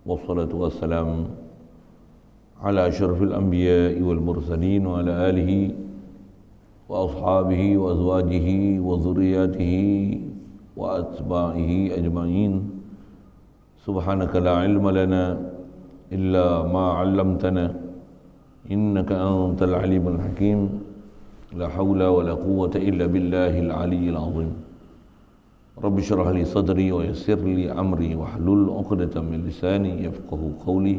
والصلاة والسلام على أشرف الأنبياء والمرسلين وعلى آله وأصحابه وأزواجه وذرياته وأتباعه أجمعين. سبحانك لا علم لنا إلا ما علمتنا إنك أنت العليم الحكيم. لا حول ولا قوة إلا بالله العلي العظيم. رب اشرح لي صدري ويسر لي أمري واحلل عقدة من لساني يفقهوا قولي.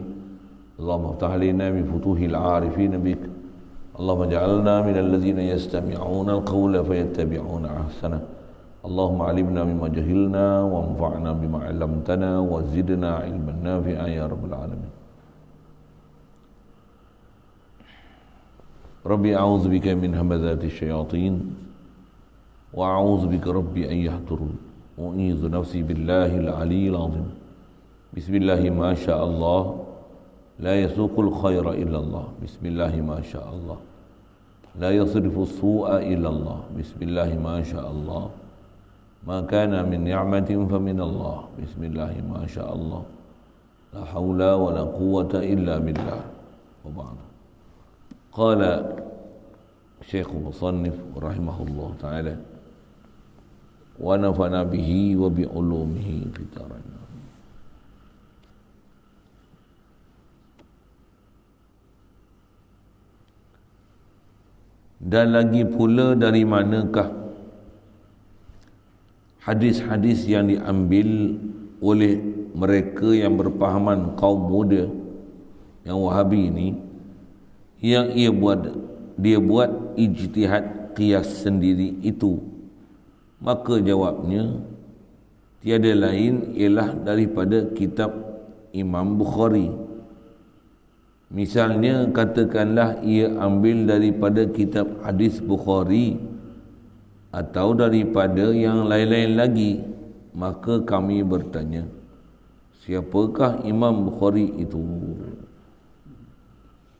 اللهم افتح علينا من فتوح العارفين بك. اللهم اجعلنا من الذين يستمعون القول فيتبعون أحسنه. اللهم علمنا مما جهلنا وانفعنا بما علمتنا وزدنا علما نافعا يا رب العالمين. ربي أعوذ بك من همزات الشياطين وأعوذ بك ربي أن يحضرون. أعيذ نفسي بالله العلي العظيم. بسم الله ما شاء الله لا يسوق الخير إلا الله. بسم الله ما شاء الله لا يصرف السوء إلا الله. بسم الله ما شاء الله ما كان من نعمة فمن الله. بسم الله ما شاء الله لا حول ولا قوة إلا بالله. وبعد. قال الشيخ المصنف رحمه الله تعالى ونفعنا به وبعلومه في الدارين. Dan lagi pula dari manakah hadis-hadis yang diambil oleh mereka yang berpahaman kaum muda yang Wahabi ini, yang dia buat ijtihad qiyas sendiri itu, maka jawabnya tiada lain ialah daripada kitab Imam Bukhari. Misalnya katakanlah ia ambil daripada kitab hadis Bukhari atau daripada yang lain-lain lagi, maka kami bertanya, siapakah Imam Bukhari itu?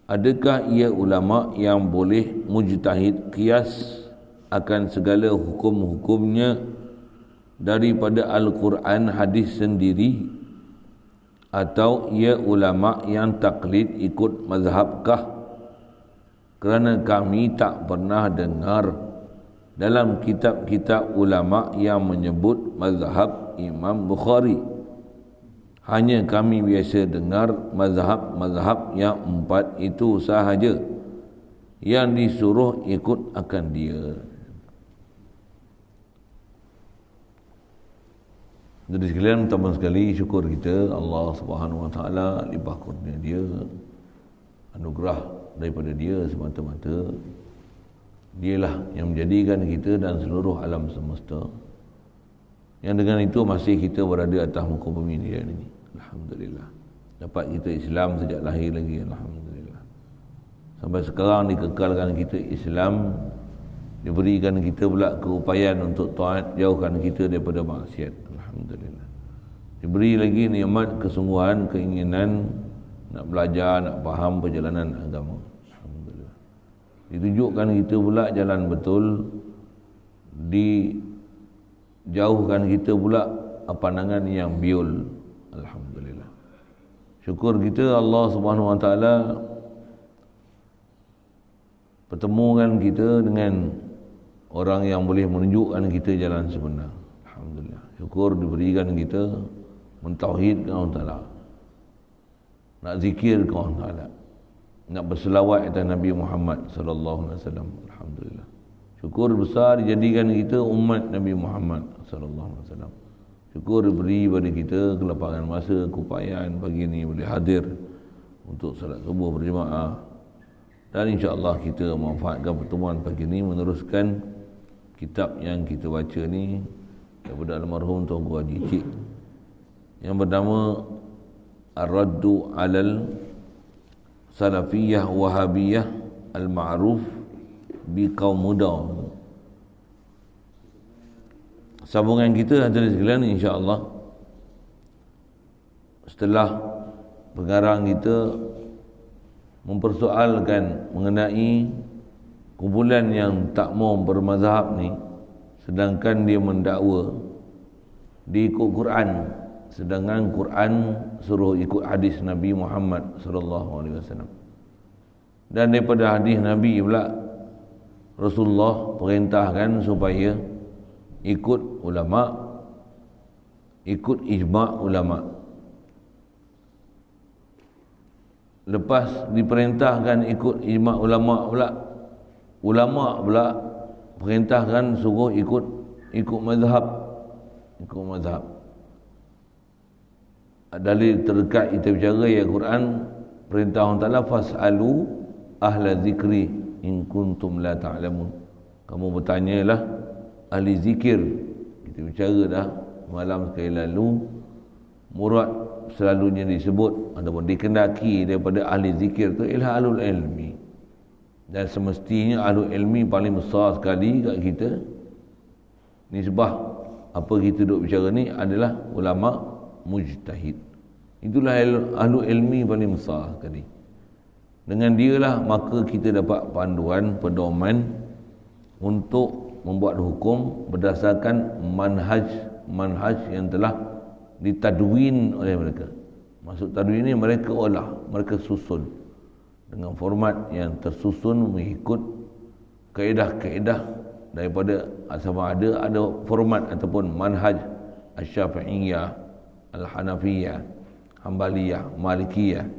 Adakah ia ulama yang boleh mujtahid qiyas akan segala hukum-hukumnya daripada Al-Quran hadis sendiri, atau ia ulama yang taklid ikut mazhabkah? Kerana kami tak pernah dengar dalam kitab-kitab ulama yang menyebut mazhab Imam Bukhari. Hanya kami biasa dengar mazhab-mazhab yang 4 itu sahaja yang disuruh ikut akan dia. Jadi sekalian, pertama sekali syukur kita Allah Subhanahu Wa Taala, limpah kurnia dia, anugerah daripada dia semata-mata. Dialah yang menjadikan kita dan seluruh alam semesta, yang dengan itu masih kita berada atas muka bumi dia ini. Alhamdulillah. Dapat kita Islam sejak lahir lagi, alhamdulillah. Sampai sekarang dikekalkan kita Islam, diberikan kita pula keupayaan untuk taat, jauhkan kita daripada maksiat. Alhamdulillah. Diberi lagi nikmat kesungguhan, keinginan nak belajar, nak faham perjalanan agama. Alhamdulillah. Ditunjukkan kita pula jalan betul, dijauhkan kita pula pandangan yang biol. Alhamdulillah. Syukur kita Allah Subhanahu Wa Taala pertemukan kita dengan orang yang boleh menunjukkan kita jalan sebenar. Alhamdulillah. Syukur diberikan kita mentauhidkan Allah Ta'ala, nak zikirkan Allah Ta'ala, nak berselawat atas Nabi Muhammad sallallahu alaihi wasallam. Alhamdulillah. Syukur besar dijadikan kita umat Nabi Muhammad sallallahu alaihi wasallam. Syukur diberi pada kita kelapangan masa, keupayaan pagi ini boleh hadir untuk salat subuh berjemaah. Dan insya-Allah kita memanfaatkan pertemuan pagi ini meneruskan kitab yang kita baca ni daripada almarhum Tuanku Haji Cik yang bernama Ar-Raddu 'alal Salafiyah Wahabiyah Al-Ma'ruf bi Kaum Muda. Sambungan kita hadirin sekalian, insya-Allah setelah pengarang kita mempersoalkan mengenai kumpulan yang tak mau bermazhab ni, sedangkan dia mendakwa diikut Quran sedangkan Quran suruh ikut hadis Nabi Muhammad sallallahu alaihi wasallam. Dan daripada hadis Nabi pula, Rasulullah perintahkan supaya ikut ulama, ikut ijma' ulama. Lepas diperintahkan ikut ijma' ulama pula perintahkan suruh ikut mazhab. Ikut mazhab. Dalil terdekat kita bicara ya Quran, perintah Allah Ta'ala, fas'alu ahla zikri in kuntum la ta'lamun. Kamu bertanyalah ahli zikir. Kita bicara dah malam sekali lalu, murad selalunya disebut ataupun dikendaki daripada ahli zikir tu ialah ahlul ilmi. Dan semestinya ahlul ilmi paling besar sekali kat kita. Nisbah apa kita duk bicara ni adalah ulama mujtahid. Itulah ahlul ilmi paling besar sekali. Dengan dialah maka kita dapat panduan, pedoman untuk membuat hukum berdasarkan manhaj yang telah ditadwin oleh mereka. Maksud tadwin ini mereka olah, mereka susun dengan format yang tersusun mengikut kaedah-kaedah daripada sama ada format ataupun manhaj Asy-Syafi'iyah, Al-Hanafiyah, Hambaliyah, Malikiyah.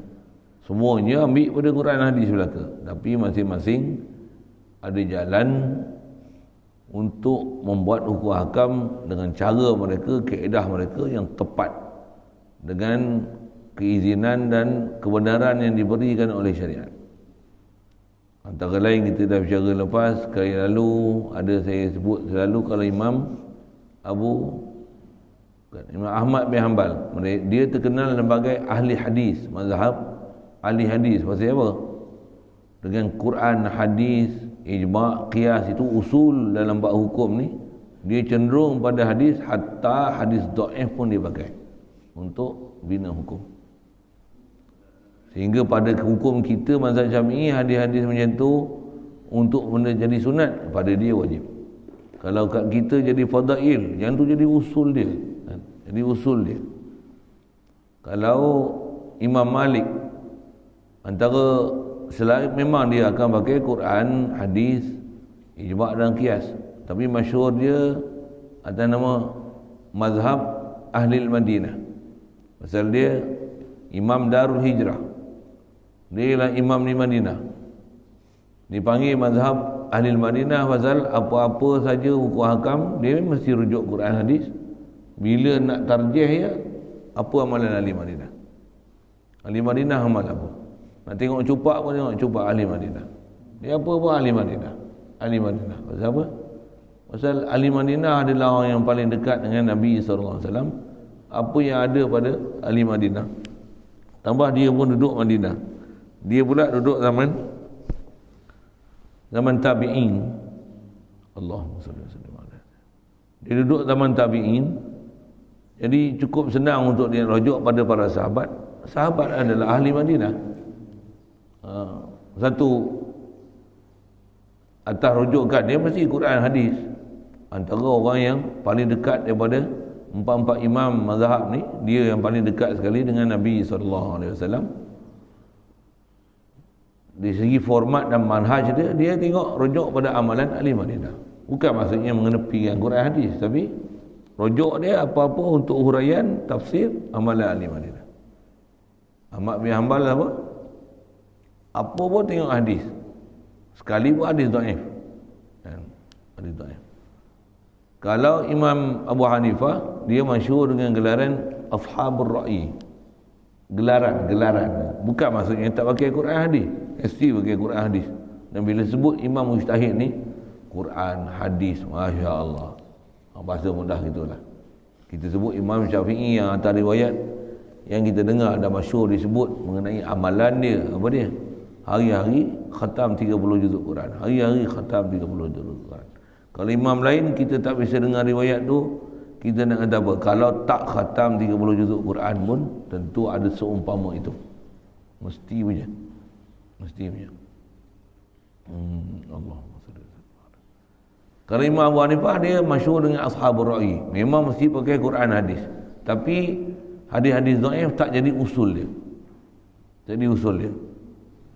Semuanya ambil pada Quran hadis belaka, tapi masing-masing ada jalan untuk membuat hukum hakam dengan cara mereka, kaedah mereka yang tepat dengan keizinan dan kebenaran yang diberikan oleh syariat. Antara lain kita dah bicara lepas, kali lalu ada saya sebut selalu kalau Imam Ahmad bin Hanbal, dia terkenal sebagai ahli hadis, mazhab ahli hadis. Pasal apa? Dengan Quran, hadis, ijma', qiyas, itu usul dalam bab hukum ni, dia cenderung pada hadis, hatta hadis dhaif pun dia pakai untuk bina hukum. Sehingga pada hukum kita mazhab Syafi'i, hadis-hadis macam tu untuk benda jadi sunat, pada dia wajib. Kalau kat kita jadi fadail, yang tu jadi usul dia. Jadi usul dia. Kalau Imam Malik, antara selain memang dia akan pakai Quran, hadis, ijma' dan qiyas, tapi masyhur dia atas nama mazhab ahli Madinah. Pasal dia Imam Darul Hijrah, dia ialah imam di Madinah, dipanggil mazhab ahli Madinah pasal apa-apa saja hukum hakam dia mesti rujuk Quran, hadis. Bila nak tarjih ya, apa amalan ahli Madinah? Ahli Madinah amal apa? Nak tengok cupak pun tengok cupak ahli Madinah. Dia apa pun ahli Madinah. Ahli Madinah. Pasal apa? Pasal ahli Madinah adalah orang yang paling dekat dengan Nabi SAW. Apa yang ada pada ahli Madinah. Tambah dia pun duduk Madinah. Dia pula duduk zaman tabi'in. Allahumma salli wa sallim ala. Dia duduk zaman tabi'in. Jadi cukup senang untuk dia rujuk pada para sahabat. Sahabat adalah ahli Madinah. Satu atas rujukan dia mesti Quran, hadis. Antara orang yang paling dekat daripada empat-empat imam mazhab ni, dia yang paling dekat sekali dengan Nabi SAW. Di segi format dan manhaj dia tengok rujuk pada amalan ahli Madinah. Bukan maksudnya mengenepikan Quran, hadis, tapi rujuk dia apa-apa untuk huraian tafsir amalan ahli Madinah. Ahmad bin Hanbal apa? Apa pun tengok hadis. Sekali pun hadis dhaif. Hadis dhaif. Kalau Imam Abu Hanifah, dia masyhur dengan gelaran Ashabur Ra'i. Gelaran. Bukan maksudnya tak pakai Quran, hadis. Mesti pakai Quran, hadis. Dan bila sebut Imam Mujtahid ni, Quran, hadis, Masya Allah. Bahasa mudah gitulah. Kita sebut Imam Syafi'i yang atas riwayat yang kita dengar dah masyhur disebut mengenai amalan dia. Apa dia? Hari-hari khatam 30 juzuk Quran. Hari-hari khatam 30 juzuk Quran. Kalau imam lain kita tak bisa dengar riwayat tu, kita nak kata apa? Kalau tak khatam 30 juzuk Quran pun tentu ada seumpama itu. Mesti punya. Allah. Kalau Imam Abu Hanifah dia masyhur dengan Ashabur Ra'i. Memang mesti pakai Quran, hadis. Tapi hadis-hadis dhaif tak jadi usul dia. Jadi usul dia.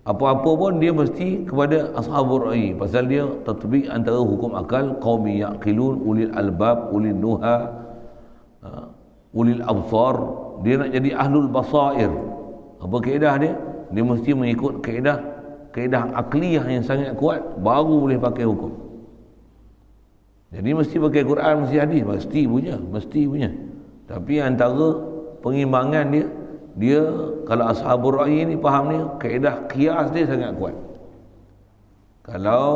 Apa-apa pun dia mesti kepada ashabur ra'yi, pasal dia tatbiq antara hukum akal, qaumi yaqilun, ulil albab, ulil nuha, ulil absar. Dia nak jadi ahlul basair. Apa kaedah dia? Dia mesti mengikut kaedah akliyah yang sangat kuat, baru boleh pakai hukum. Jadi mesti pakai Quran, mesti hadis, mesti punya. Tapi antara pengimbangan dia kalau ashabur ra'yi ni faham ni, kaedah qiyas dia sangat kuat. Kalau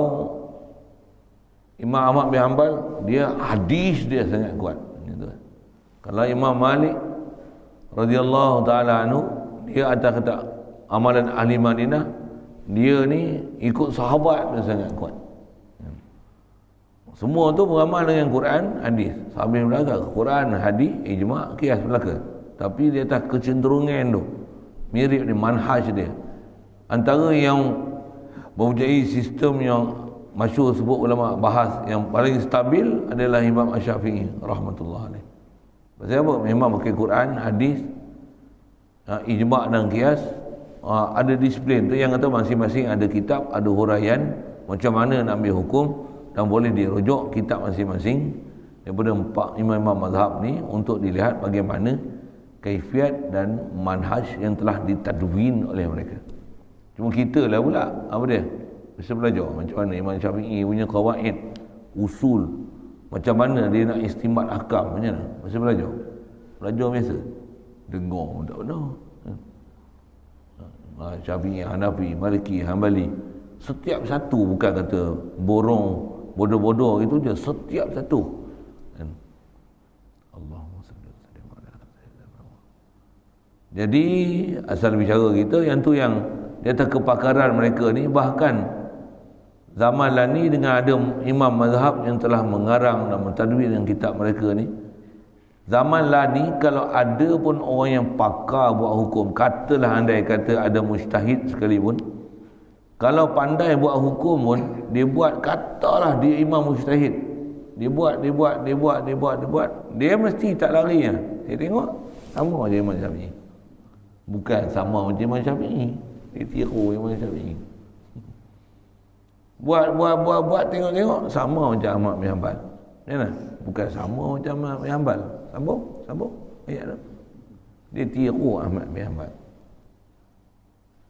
Imam Ahmad bin Hanbal, dia hadis dia sangat kuat gitu. Kalau Imam Malik radhiyallahu taala anhu, dia atas kata amalan ahli Madinah, dia ni ikut sahabat dia sangat kuat. Semua tu beramal dengan Quran, hadis. Sambil belaka Quran, hadis, ijma', qiyas belaka. Tapi dia atas kecenderungan tu mirip ni manhaj dia. Antara yang mempunyai sistem yang masyhur sebut ulama bahas yang paling stabil adalah Imam Asy-Syafi'i rahmatullah alaih. Pasal apa? Memang pakai Quran, hadis, ijma' dan qiyas. Ada disiplin tu yang kata masing-masing ada kitab, ada huraian macam mana nak ambil hukum, dan boleh dirujuk kitab masing-masing daripada empat imam-imam mazhab ni untuk dilihat bagaimana kaifiat dan manhaj yang telah ditadwin oleh mereka. Cuma kita lah pula apa dia? Bisa belajar macam mana Imam Syafi'i punya qawaid, usul, macam mana dia nak istinbat ahkam, macam mana? Bisa belajar. Belajar biasa. Dengar tak benar. Syafi'i, Hanafi, Maliki, Hanbali, setiap satu bukan kata borong, bodoh-bodoh itu je, setiap satu. Allahumma salli wa sallim ala sayyidina. Jadi asal bicara kita yang tu yang di atas kepakaran mereka ni, bahkan zaman lah ni dengan ada imam mazhab yang telah mengarang dan mentadwin dengan kitab mereka ni, zaman lah ni kalau ada pun orang yang pakar buat hukum, katalah andai kata ada mujtahid sekalipun, kalau pandai buat hukum pun, dia buat katalah dia imam mujtahid, dia buat, dia mesti tak lari lah. Dia tengok sama je Imam Syafi'i, bukan sama macam Imam Syafi'i, dia tiru Imam Syafi'i. Buat tengok sama macam Ahmad bin Hanbal. Mana? Bukan sama macam Ahmad bin Hanbal. Sambung ayat tu. Dia tiru Ahmad bin Hanbal.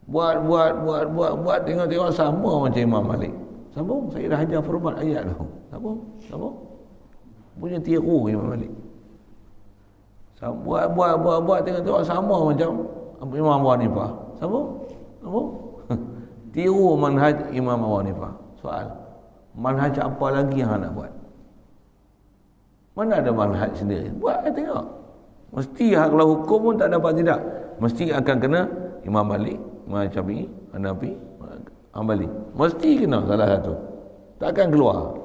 Buat tengok sama macam Imam Malik. Sambung, saya dah ajar format ayat tu. Sambung. Punya tiru Imam Malik. Buat tengok sama macam Imam Abu Hanifah. Sambung. Tiru manhaj Imam Abu Hanifah. Soal, manhaj apa lagi yang nak buat? Mana ada manhaj sendiri? Buat tengok. Mesti kalau hukum pun tak dapat tidak. Mesti akan kena Imam Malik, Imam Syafi'i, Hanafi, Hanbali. Mesti kena salah satu. Takkan keluar.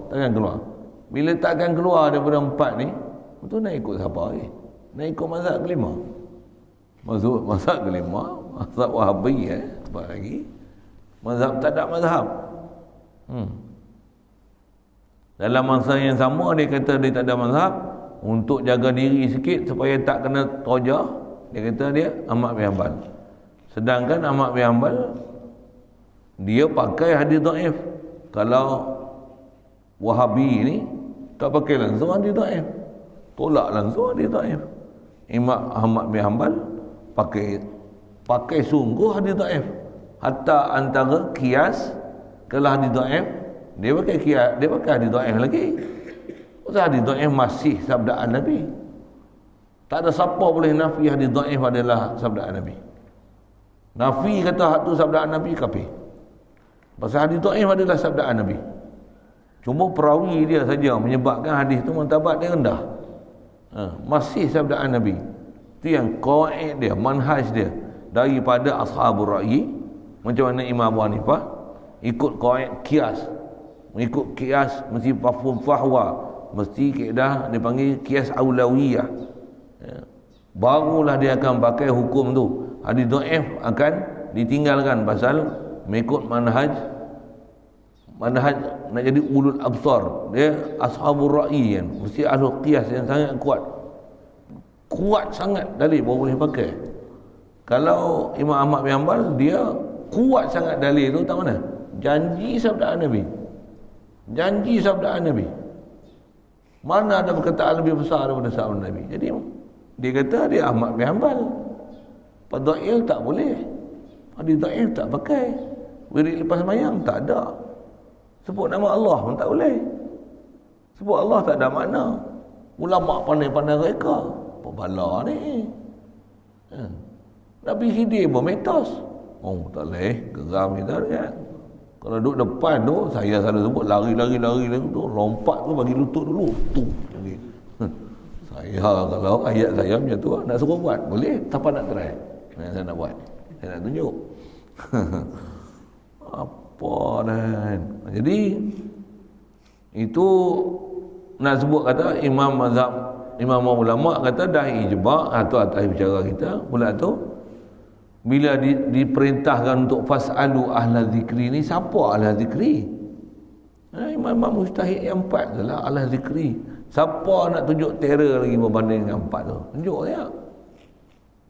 Bila takkan keluar daripada empat ni, itu nak ikut siapa lagi? Nak ikut mazhab kelima. Mazhab kelima, mazhab Wahabi apa lagi? Mazhab tak ada mazhab. Dalam masa yang sama dia kata dia tak ada mazhab, untuk jaga diri sikit supaya tak kena tojah, dia kata dia Ahmad bin Hanbal. Sedangkan Ahmad bin Hanbal dia pakai hadis dhaif. Kalau Wahabi ni tak pakai langsung hadis dhaif, tolak langsung hadis dhaif. Imam Ahmad bin Hanbal pakai sungguh hadis dhaif. Hatta antara qiyas, kalau hadis dhaif dia pakai qiyas, dia pakai hadis dhaif lagi. Pasal hadis dhaif masih sabdaan Nabi. Tak ada siapa boleh nafi hadis dhaif adalah sabdaan Nabi. Nafi kata hak tu sabdaan Nabi, kafir. Pasal hadis dhaif adalah sabdaan Nabi. Cuma perawi dia saja menyebabkan hadis tu martabat dia rendah. Masih sabdaan Nabi. Itu yang qawaid dia, manhaj dia daripada ashabur ra'yi. Macam mana Imam Abu Hanifah ikut qawaid qiyas. Mengikut qiyas mesti mafhum fahwa, mesti kaedah dia panggil qiyas aulawiyah. Barulah dia akan pakai hukum tu. Hadis dhaif akan ditinggalkan pasal mengikut manhaj nak jadi ulul absar, dia ashabur ra'yi kan, mesti ahlul qiyas yang sangat kuat sangat dalil baru boleh pakai. Kalau Imam Ahmad bin Hanbal, dia kuat sangat dalil tu tak mana? Janji sabdaan Nabi. Janji sabdaan Nabi. Mana ada perkataan lebih besar daripada sabda Nabi. Jadi dia kata dia Ahmad bin Hanbal. Fadail tak boleh. Hadis dhaif tak pakai. Wirid lepas sembahyang tak ada. Sebut nama Allah pun tak boleh. Sebut Allah tak ada makna. Ulama pandai-pandai reka. Apa bala ni? Nabi Khidir pun metos. Oh tak boleh. Geram kita kan. Kalau duduk depan tu, saya selalu sebut lari tu, lompat tu bagi lutut dulu. Tu. Jadi, saya kalau ayat saya macam tu nak suruh buat, boleh? Tanpa nak try. Saya nak buat. Saya nak tunjuk. Apa dan. Jadi itu nak sebut kata imam mazhab, imam ulama kata dah ijma' atau atas bicara kita pula tu bila diperintahkan untuk fasalu ahla zikri ni, siapa ahla zikri? Imam mujtahid yang 4 adalah ahla zikri. Siapa nak tunjuk terror lagi berbanding dengan 4 tu? Tunjuk ya.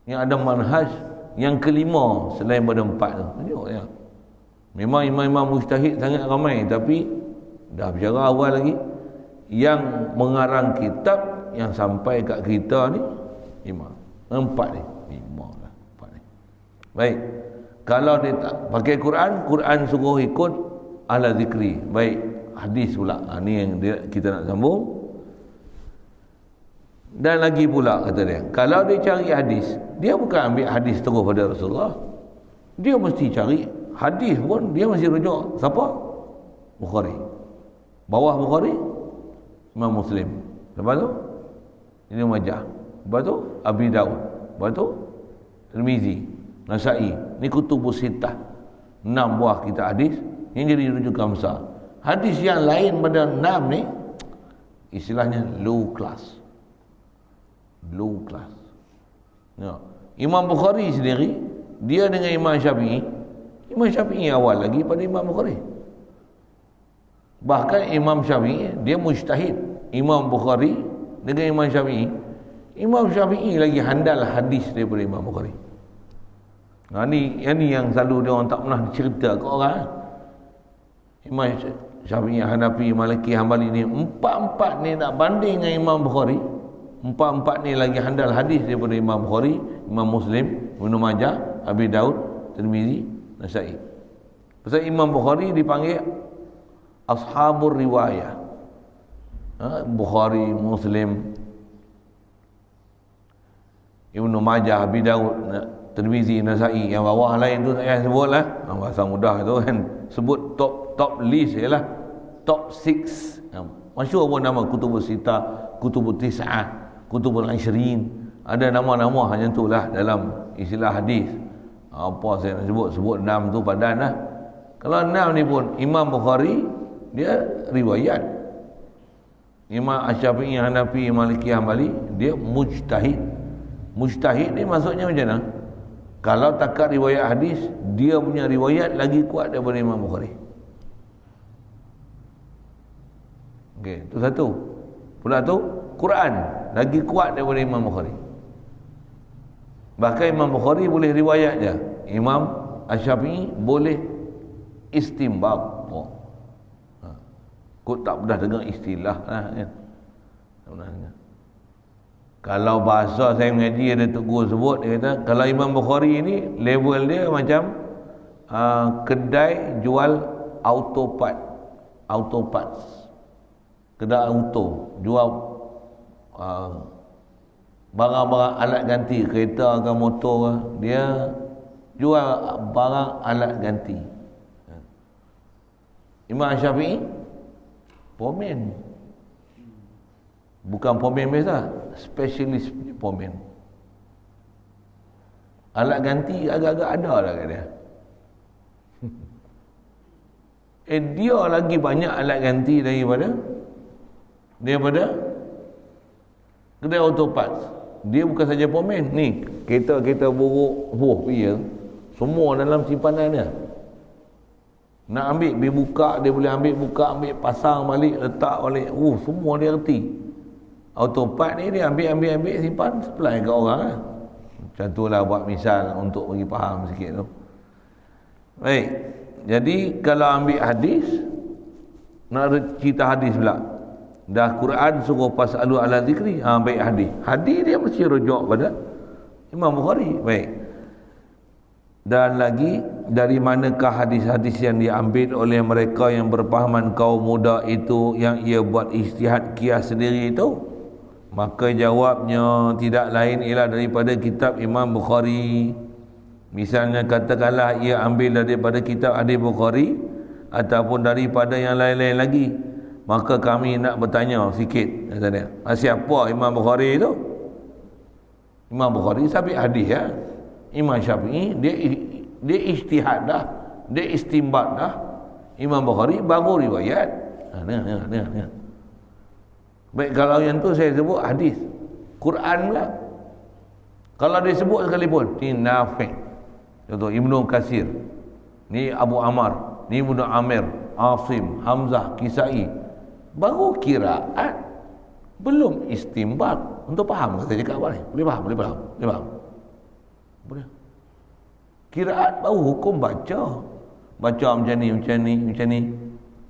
Yang ada manhaj yang kelima selain pada 4 tu. Tunjuk ya. Memang imam-imam mujtahid sangat ramai, tapi dah bicara awal lagi, yang mengarang kitab yang sampai kat kita ni imam 4 ni. 5 lah 4 ni. Baik. Kalau dia tak pakai Quran suruh ikut ahla zikri. Baik, hadis pula. Ni yang kita nak sambung. Dan lagi pula kata dia, kalau dia cari hadis, dia bukan ambil hadis terus pada Rasulullah. Dia mesti cari hadis pun, dia mesti rujuk siapa? Bukhari. Bawah Bukhari Imam Muslim. Lepas tu Ibnu Majah. Lepas tu Abi Daud. Lepas tu Tirmizi, Nasa'i. Ni kutubus sittah. 6 buah kitab hadis yang jadi rujukan besar. Hadis yang lain pada 6 ni istilahnya low class. Low class. Ya. Imam Bukhari sendiri, dia dengan Imam Syafi'i. Imam Syafi'i awal lagi pada Imam Bukhari. Bahkan Imam Syafi'i dia mujtahid. Imam Bukhari dengan Imam Syafi'i, Imam Syafi'i lagi handal hadis daripada Imam Bukhari. Ini yang selalu dia orang tak pernah cerita ke orang. Imam Syafi'i, Hanafi, Maliki, Hanbali ni empat ni nak banding dengan Imam Bukhari. Empat ni lagi handal hadis daripada Imam Bukhari, Imam Muslim, Ibnu Majah, Abi Daud, Tirmizi, Nasa'i. Pasal Imam Bukhari dipanggil ashabur riwayah. Bukhari, Muslim, Ibnu Majah, Abi Daud, Tirmizi, Nasa'i. Yang bawah lain tu tak payah sebut lah. Bahasa mudah tu kan. Sebut top list ialah top 6. Masyhur pun nama kutubus sittah, kutubus tis'ah, kutubul ishrin. Ada nama-nama macam tu lah dalam istilah hadis. Apa saya nak sebut 6 tu padan lah. Kalau 6 ni pun Imam Bukhari dia riwayat. Imam Asy-Syafi'i, Hanafi, Maliki, Hanbali dia mujtahid. Mujtahid ni maksudnya macam mana? Kalau takat riwayat hadis, dia punya riwayat lagi kuat daripada Imam Bukhari. Okey, itu satu. Pula tu Quran lagi kuat daripada Imam Bukhari. Bahkan Imam Bukhari boleh riwayat je. Imam Asy-Syafi'i boleh istinbat. Kau tak pernah dengar istilah lah kan. Tak pernah dengar. Kalau bahasa saya mengaji ada Tok Guru sebut, dia kata kalau Imam Bukhari ni level dia macam kedai jual auto parts. Kedai auto jual barang-barang alat ganti, kereta ke motor ke, dia jual barang alat ganti. Imam Syafi'i pomen, bukan pomen biasa, specialist pomen. Alat ganti agak-agak ada lah kat dia. Dia lagi banyak alat ganti daripada kedai auto parts. Dia bukan saja pomen. Ni kereta buruk dia semua dalam simpanan dia. Nak ambil, dia boleh ambil, buka, ambil, pasang balik, letak balik. Semua dia reti. Autopart ni dia ambil simpan supply kat orang lah. Macam tu lah buat misal untuk bagi faham sikit tu. Baik. Jadi kalau ambil hadis, nak cerita hadis pula. Dah Quran suruh fasalu ala zikri. Baik hadis. Hadis dia mesti rujuk pada Imam Bukhari. Baik. Dan lagi, dari manakah hadis-hadis yang diambil oleh mereka yang berpahaman kaum muda itu, yang ia buat ijtihad qiyas sendiri itu? Maka jawabnya tidak lain ialah daripada kitab Imam Bukhari. Misalnya katakanlah ia ambil daripada kitab Hadis Bukhari ataupun daripada yang lain-lain lagi, maka kami nak bertanya sikit, kata dia, siapa Imam Bukhari itu? Imam Bukhari sabit hadis ya. Imam Syafi'i dia ijtihad dah, dia istinbat dah. Imam Bukhari baru riwayat. Ni. Baik, kalau yang tu saya sebut hadis. Quran pula, kalau dia sebut sekalipun, ni Nafi', contoh Ibnu Katsir, ni Abu Ammar, ni Ibnu Amir, Asim, Hamzah, Kisai, baru qiraat, belum istinbat. Untuk faham kata cakap apa ni? Boleh faham? Boleh. Qiraat baru hukum baca macam ni.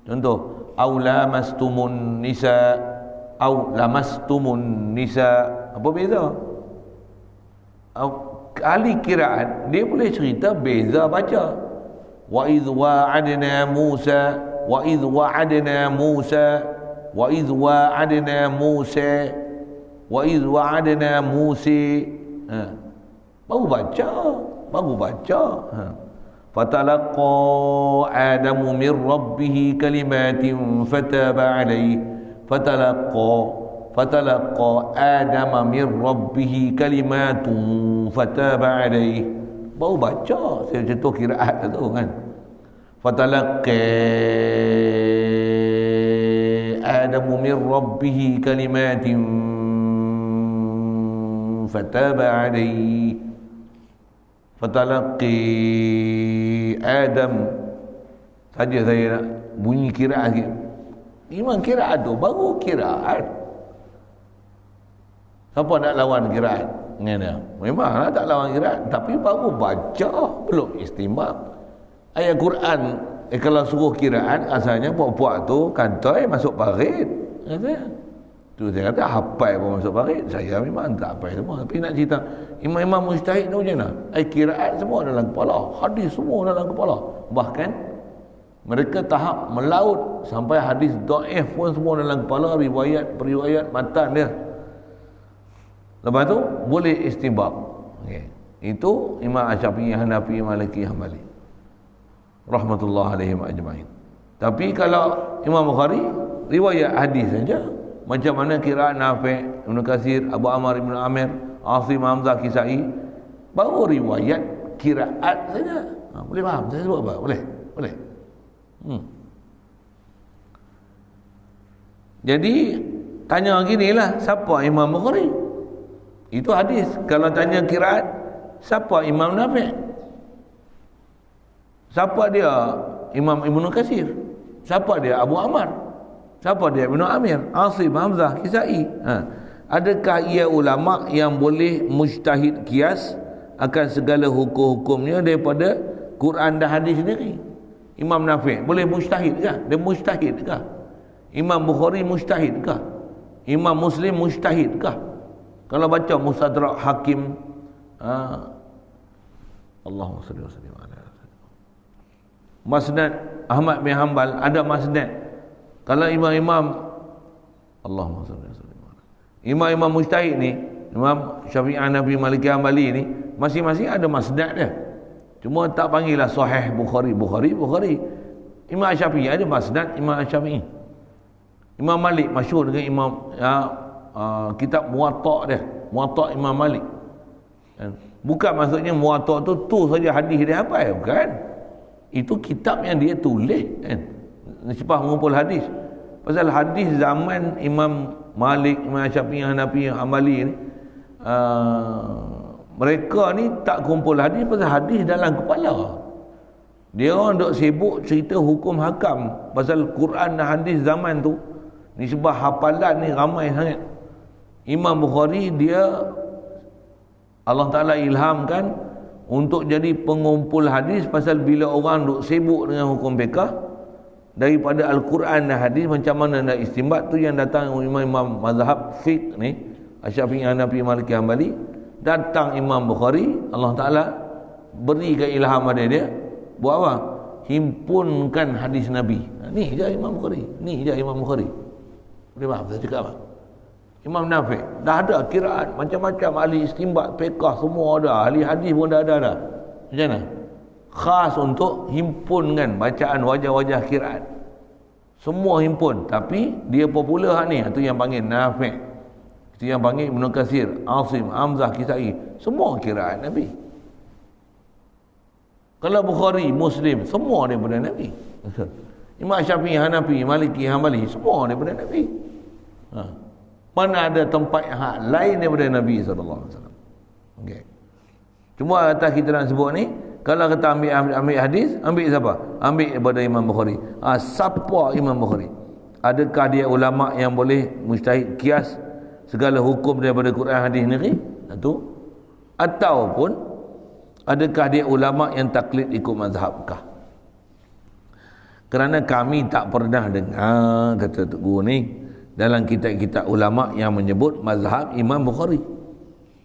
Contoh, aulamastumun nisa, aulamastumun nisa. Apa beza? Ahli qiraat dia boleh cerita beza baca. Wa idh wa'adna Musa, wa idh wa'adna Musa, wa idh wa'adna Musa, wa idh wa'adna Musa. Baru baca. Fatalaqa Adamu min rabbih kalimatin fataba alaihi. Fatalaqa Adama min rabbih kalimatun fataba alaihi. Baru baca. Saya contoh qiraat tu kan. Fatalaqa Adamu min rabbih kalimatin fataba alaihi. Fatalaqi Adam. Saja saya nak bunyi qiraat sikit. Memang qiraat tu baru qiraat. Siapa nak lawan qiraat dengan dia? Memanglah tak lawan qiraat, tapi baru baca, belum istinbat. Ayat Quran kalau suruh qiraat, asalnya puak-puak tu kantoi masuk parit. Kata tu saya kata hafal pun masuk parit. Saya memang tak hafal semua, tapi nak cerita imam-imam mujtahid tu macam mana? Qiraat semua dalam kepala, hadis semua dalam kepala. Bahkan mereka tahap melaut sampai hadis dhaif pun semua dalam kepala, riwayat matan dia. Lepas tu boleh istinbat. Itu Imam Syafi'i, Hanafi, Maliki, Hambali rahmatullah alaihim ajma'in. Tapi kalau Imam Bukhari riwayat hadis saja, macam mana qiraat Nafi', Ibnu Katsir, Abu Ammar, Ibnu Amir, Asim, Hamzah, Kisai, baru riwayat qiraat saja. Boleh faham saya sebut apa? Boleh. Jadi tanya ginilah, siapa Imam Bukhari? Itu hadis. Kalau tanya qiraat, siapa Imam Nafi'? Siapa dia Imam Ibnu Katsir? Siapa dia Abu Ammar? Siapa dia Ibnu Amir, Asim, Hamzah, Kisai? Adakah ia ulama yang boleh mujtahid qiyas akan segala hukum-hukumnya daripada Quran dan hadis sendiri? Imam Nafi' boleh mujtahid ke? Dia mujtahid ke? Imam Bukhari mujtahid ke? Imam Muslim mujtahid ke? Kalau baca Mustadrak Hakim, Allahumma salli wa sallim ala Masnad Ahmad bin Hanbal, ada masnad. Kalau imam-imam, Allahumma salli wa sallim, imam-imam mujtahid ni, Imam Syafi'i, Hanafi, Maliki, Hambali ni, masing-masing ada masnad dia. Cuma tak panggil lah Sahih Bukhari. Imam Syafi'i ada masnad Imam Syafi'i. Imam Malik masyhur dengan Imam kitab Muwatta' dia, Muwatta' Imam Malik. Bukan maksudnya Muwatta' tu saja hadis dia hafal, bukan. Itu kitab yang dia tulis kan. Sebab mengumpul hadis. Pasal hadis zaman Imam Malik, Imam Syafi'i, Hanafi, Hambali ni, mereka ni tak kumpul hadis pasal hadis dalam kepala. Dia orang duk sibuk cerita hukum hakam pasal Quran dan hadis zaman tu. Ni sebab hafalan ni ramai sangat. Imam Bukhari dia Allah Ta'ala ilhamkan untuk jadi pengumpul hadis, pasal bila orang duk sibuk dengan hukum fiqh daripada Al-Quran dan hadis, macam mana nak istinbat, tu yang datang imam-imam mazhab fiqh ni, Syafi'i, Hanafi, Maliki, Hanbali. Datang Imam Bukhari, Allah Ta'ala berikan ilham pada dia, buat apa? Himpunkan hadis Nabi. Ni je Imam Bukhari, ni je Imam Bukhari. Boleh faham saya cakap apa? Imam Nafi' dah ada kiraat macam-macam, ahli istinbat, fiqh semua ada, ahli hadis pun dah ada dah. Macam mana? Khas untuk himpunkan bacaan wajah-wajah kiraat. Semua himpun, tapi dia popular ni, itu yang panggil Nafi', itu yang panggil Ibn Katsir, Asim, Hamzah, Kisai, semua kiraat Nabi. Kalau Bukhari, Muslim, semua daripada Nabi. Imam Syafi'i, Hanafi, Maliki, Hanbali, semua daripada Nabi. Mana ada tempat yang lain daripada Nabi SAW. Okay. Cuma atas kita nak sebut ni, kalau kita ambil hadis, ambil siapa? Ambil daripada Imam Bukhari. Siapa Imam Bukhari? Adakah dia ulama yang boleh mujtahid kias segala hukum daripada Quran hadis ni? Satu. Ataupun adakah dia ulama yang taklid ikut mazhabkah? Kerana kami tak pernah dengar, kata Tok Guru ni, dalam kitab-kitab ulama yang menyebut mazhab Imam Bukhari.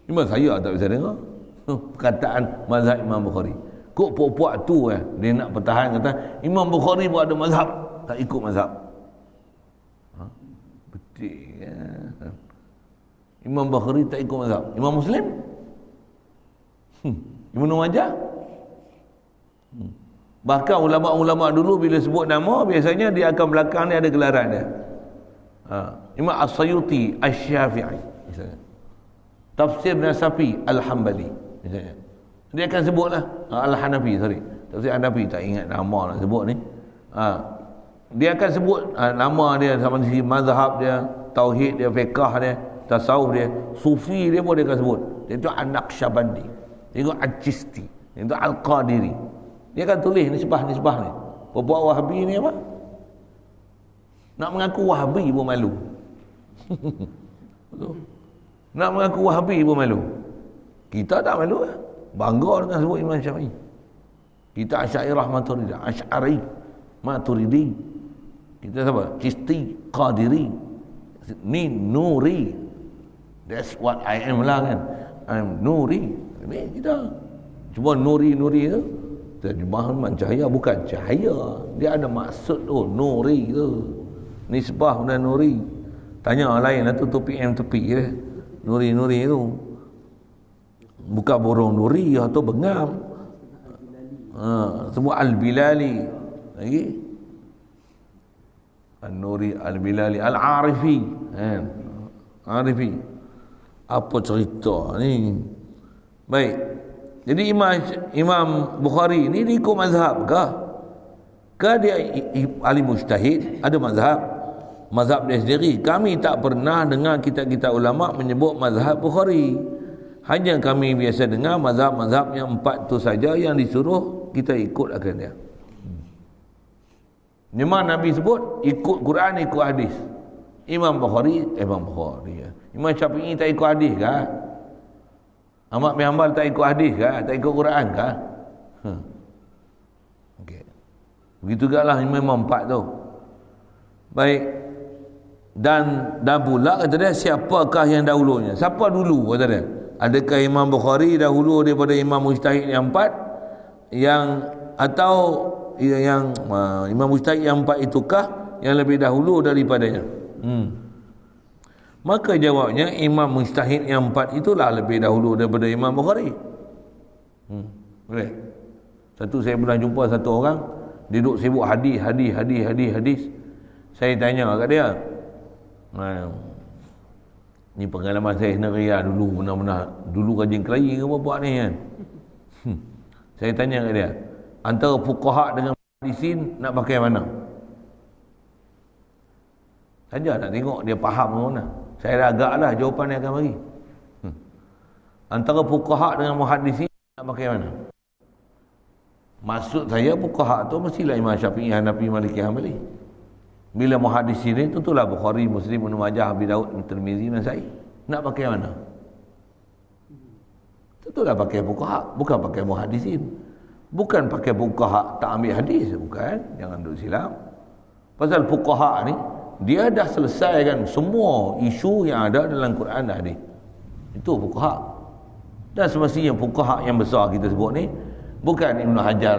Cuma saya tak bisa dengar perkataan mazhab Imam Bukhari. Kok puak-puak tu dia nak pertahan, kata Imam Bukhari pun ada mazhab, tak ikut mazhab. Betul ya. Imam Bukhari tak ikut mazhab. Imam Muslim? Ibnu Majah? Bahkan ulama-ulama dulu bila sebut nama, biasanya dia akan belakang ni ada gelaran dia. Imam As-Sayuti Asy-Syafi'i misalnya, Tafsir Nasafi Al-Hambali misalnya, dia akan sebutlah Al-Hanafi, Tafsir Hanafi, tak ingat nama nak sebut ni. Dia akan sebut nama dia, sama si mazhab dia, tauhid dia, fiqh dia, tasawuf dia, sufi dia pun dia akan sebut. Dia tu An-Naqsyabandi, dia tu Al-Chisti, dia tu Al-Qadiri. Dia akan tulis nisbah-nisbah ni. Puak Wahabi ni apa? Nak mengaku Wahabi pun malu. Nak mengaku Wahabi pun malu. Kita tak malu lah. Bangga dengan sebut Imam Syafi'i. Kita Asy'ariyah Maturidi, Asy'ari Maturidi. Kita siapa? Chisti, Qadiri. Ni Nuri. That's what I am lah kan. I'm Nuri. Ini kita. Cuma Nuri tu terjemahan man cahaya, bukan cahaya. Dia ada maksud tu, Nuri tu. Nisbah dan Nuri. Tanya orang lain lah tu, PM tepi je. Nuri tu. Bukan burung Nuri atau bengam. Semua Al-Bilali. Lagi. Al-Nuri, Al-Bilali, Al-Arifi. Arifi. Apa cerita ni? Baik. Jadi Imam Bukhari ni dia ikut mazhab kah? Ke dia ahli mujtahid, ada mazhab dia sendiri? Kami tak pernah dengar kitab-kitab ulama menyebut mazhab Bukhari. Hanya kami biasa dengar mazhab-mazhab yang 4 tu saja yang disuruh kita ikut akan dia. Memang Nabi sebut ikut Quran, ikut hadis. Imam Bukhari ya. Imam Syafi'i tak ikut hadis kah? Ahmad bin Hanbal tak ikut hadis kah? Tak ikut Quran kah? Okey. Begitu jugalah Imam 4 tu. Baik. Dan pula kata dia, siapakah yang dahulunya? Siapa dulu kata dia? Adakah Imam Bukhari dahulu daripada Imam Mujtahid yang 4 atau yang Imam Mujtahid yang 4 itukah yang lebih dahulu daripadanya? Maka jawabnya Imam Mujtahid yang 4 itulah lebih dahulu daripada Imam Bukhari. Boleh. Satu saya pernah jumpa satu orang, dia duduk sibuk hadis. Saya tanya kat dia, ni pengalaman saya sendiri lah dulu, benar-benar dulu rajin kelahi ke apa buat ni kan. Saya tanya kat dia, antara fuqaha dengan hadisin nak pakai mana? Saja nak tengok dia faham ke mana. Saya dah agak lah jawapan dia akan bagi. Antara fuqaha dengan muhaddisin nak pakai mana? Maksud saya fuqaha tu mestilah Imam Syafi'i, Hanafi, Maliki, Hanbali. Bila muhaddisin ni tentulah Bukhari, Muslim, Ibnu Majah, Abi Daud, Tirmizi, Nasa'i. Nak pakai mana? Tentulah pakai fuqaha, bukan pakai muhaddisin. Bukan pakai fuqaha tak ambil hadis, bukan. Jangan duk silap. Pasal fuqaha ni dia dah selesaikan semua isu yang ada dalam Quran dan hadis. Itu fuqaha. Dan semestinya fuqaha yang besar kita sebut ni bukan Ibn Hajar.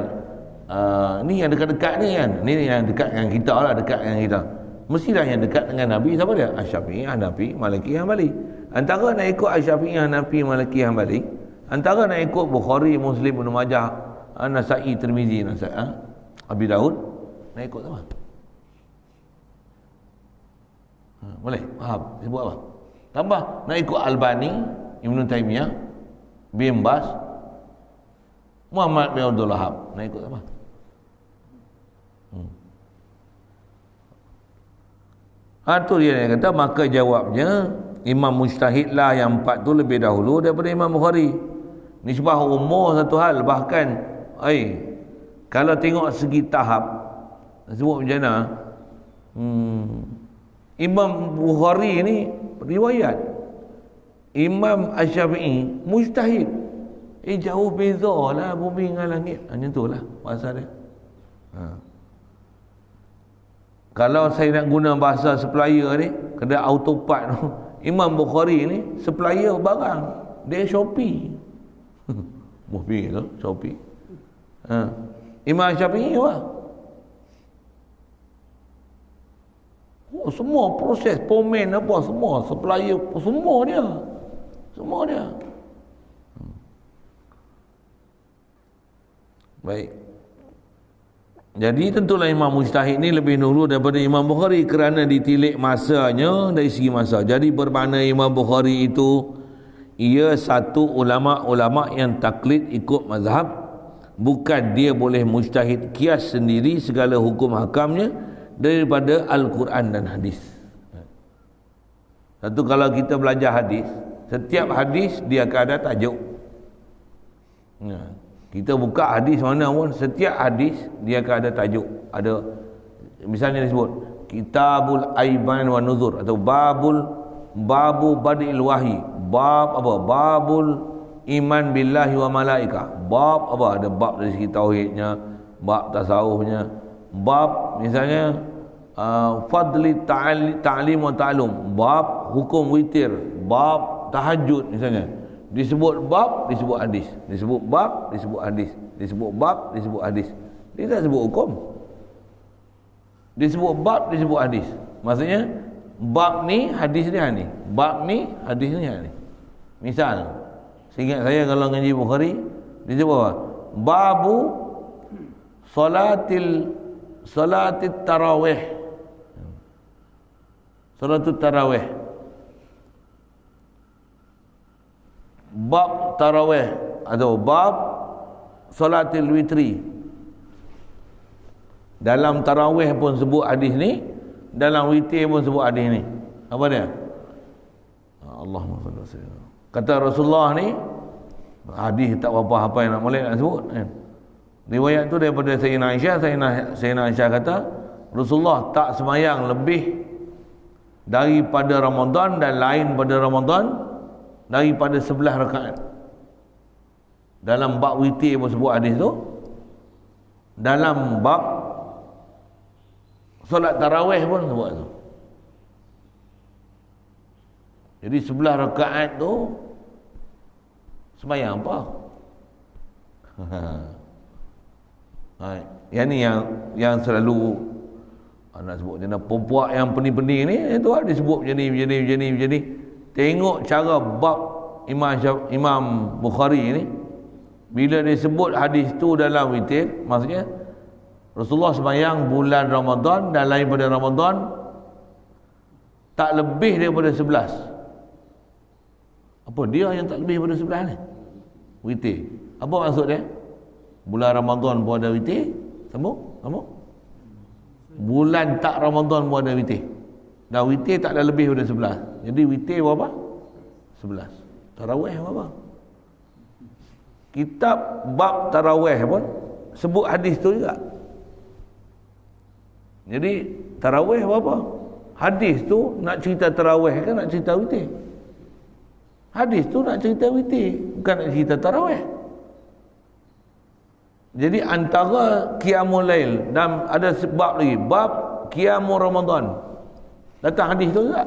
Ni yang dekat-dekat ni kan. Ni yang dekat dengan kita lah, dekat dengan kita. Mestilah yang dekat dengan Nabi siapa dia? Asy-Syafi'i, Hanafi, Maliki, Hanbali. Antara nak ikut Asy-Syafi'i, Hanafi, Maliki, Hanbali, antara nak ikut Bukhari, Muslim, Ibnu Majah, Nasa'i, Tirmizi, Abi Daud, nak ikut sama. Boleh? Faham? Sebut apa? Tambah nak ikut Albani, Ibnu Taimiyah, bin Bas, Muhammad bin Abdul Wahhab, nak ikut apa? Tu dia yang kata, maka jawabnya Imam Mujtahid lah yang 4 tu lebih dahulu daripada Imam Bukhari. Nisbah umur satu hal, bahkan kalau tengok segi tahap sebut macam mana, Imam Bukhari ni riwayat, Imam Asy-Syafi'i mujtahid. Jauh beza lah bumi dengan langit. Macam tu lah bahasa dia. Kalau saya nak guna bahasa supplier ni, kedai autopart tu, Imam Bukhari ni supplier barang, dia Shopee. Mufti tu Shopee. Imam Syafi'i apa? Semua proses pomen apa semua supplier semua dia. Semua dia. Baik. Jadi tentulah Imam Mujtahid ni lebih dulu daripada Imam Bukhari kerana ditilik masanya dari segi masa. Jadi bermakna Imam Bukhari itu ia satu ulama-ulama yang taklid ikut mazhab, bukan dia boleh mujtahid kias sendiri segala hukum hakamnya daripada Al-Quran dan hadis. Satu, kalau kita belajar hadis, setiap hadis dia akan ada tajuk. Kita buka hadis mana pun, setiap hadis dia akan ada tajuk. Ada misalnya disebut Kitabul Aiban wa Nuzur atau babu badil wahyi, bab apa? Babul iman billahi wa malaikah. Bab apa? Ada bab dari segi tauhidnya, bab tasawufnya, bab misalnya fadli ta'lim wa ta'lum, bab hukum witir, bab tahajud misalnya. Disebut bab, disebut hadis. Disebut bab, disebut hadis. Disebut bab, disebut hadis. Dia tak sebut hukum. Disebut bab, disebut hadis. Maksudnya bab ni hadis dia ni. Bab ni hadis dia ni. Misal, seingat saya kalau ngaji Bukhari, disebut apa? Babu salatil tarawih. Salatul tarawih. Bab tarawih atau bab salatil witri. Dalam tarawih pun sebut hadis ni, dalam witir pun sebut hadis ni. Apa dia? Allahumma salli alaihi wasallam. Kata Rasulullah ni, hadis tak apa apa yang nak sebut kan. Riwayat tu daripada Sayyidina Aisyah. Sayyidina Aisyah kata Rasulullah tak semayang lebih daripada Ramadan dan lain pada Ramadan daripada 11 rakaat. Dalam bab witir pun sebut hadis tu. Dalam bab solat tarawih pun sebut tu. Jadi 11 rakaat tu sembahyang apa? Yang ni yang selalu nak sebut macam mana, pempuak yang pening-pening ni itu disebut macam ni. Tengok cara bab Imam Bukhari ni, bila dia sebut hadis tu dalam witir, maksudnya Rasulullah sembahyang bulan Ramadan dan lain pada Ramadan tak lebih daripada 11. Apa dia yang tak lebih daripada 11 ni? Witir. Apa maksud dia? Bulan Ramadan pun ada witir. Sambung? Bulan tak Ramadan pun ada witir. Dan witir tak ada lebih daripada 11. Jadi witir berapa? 11. Tarawih berapa? Kitab bab tarawih pun sebut hadis tu juga. Jadi tarawih berapa? Hadis tu nak cerita tarawih ke nak cerita witir? Hadis tu nak cerita witir, bukan nak cerita tarawih. Jadi antara qiyamul lail dan ada sebab lagi, bab qiyamul Ramadan. Datang hadis tu juga.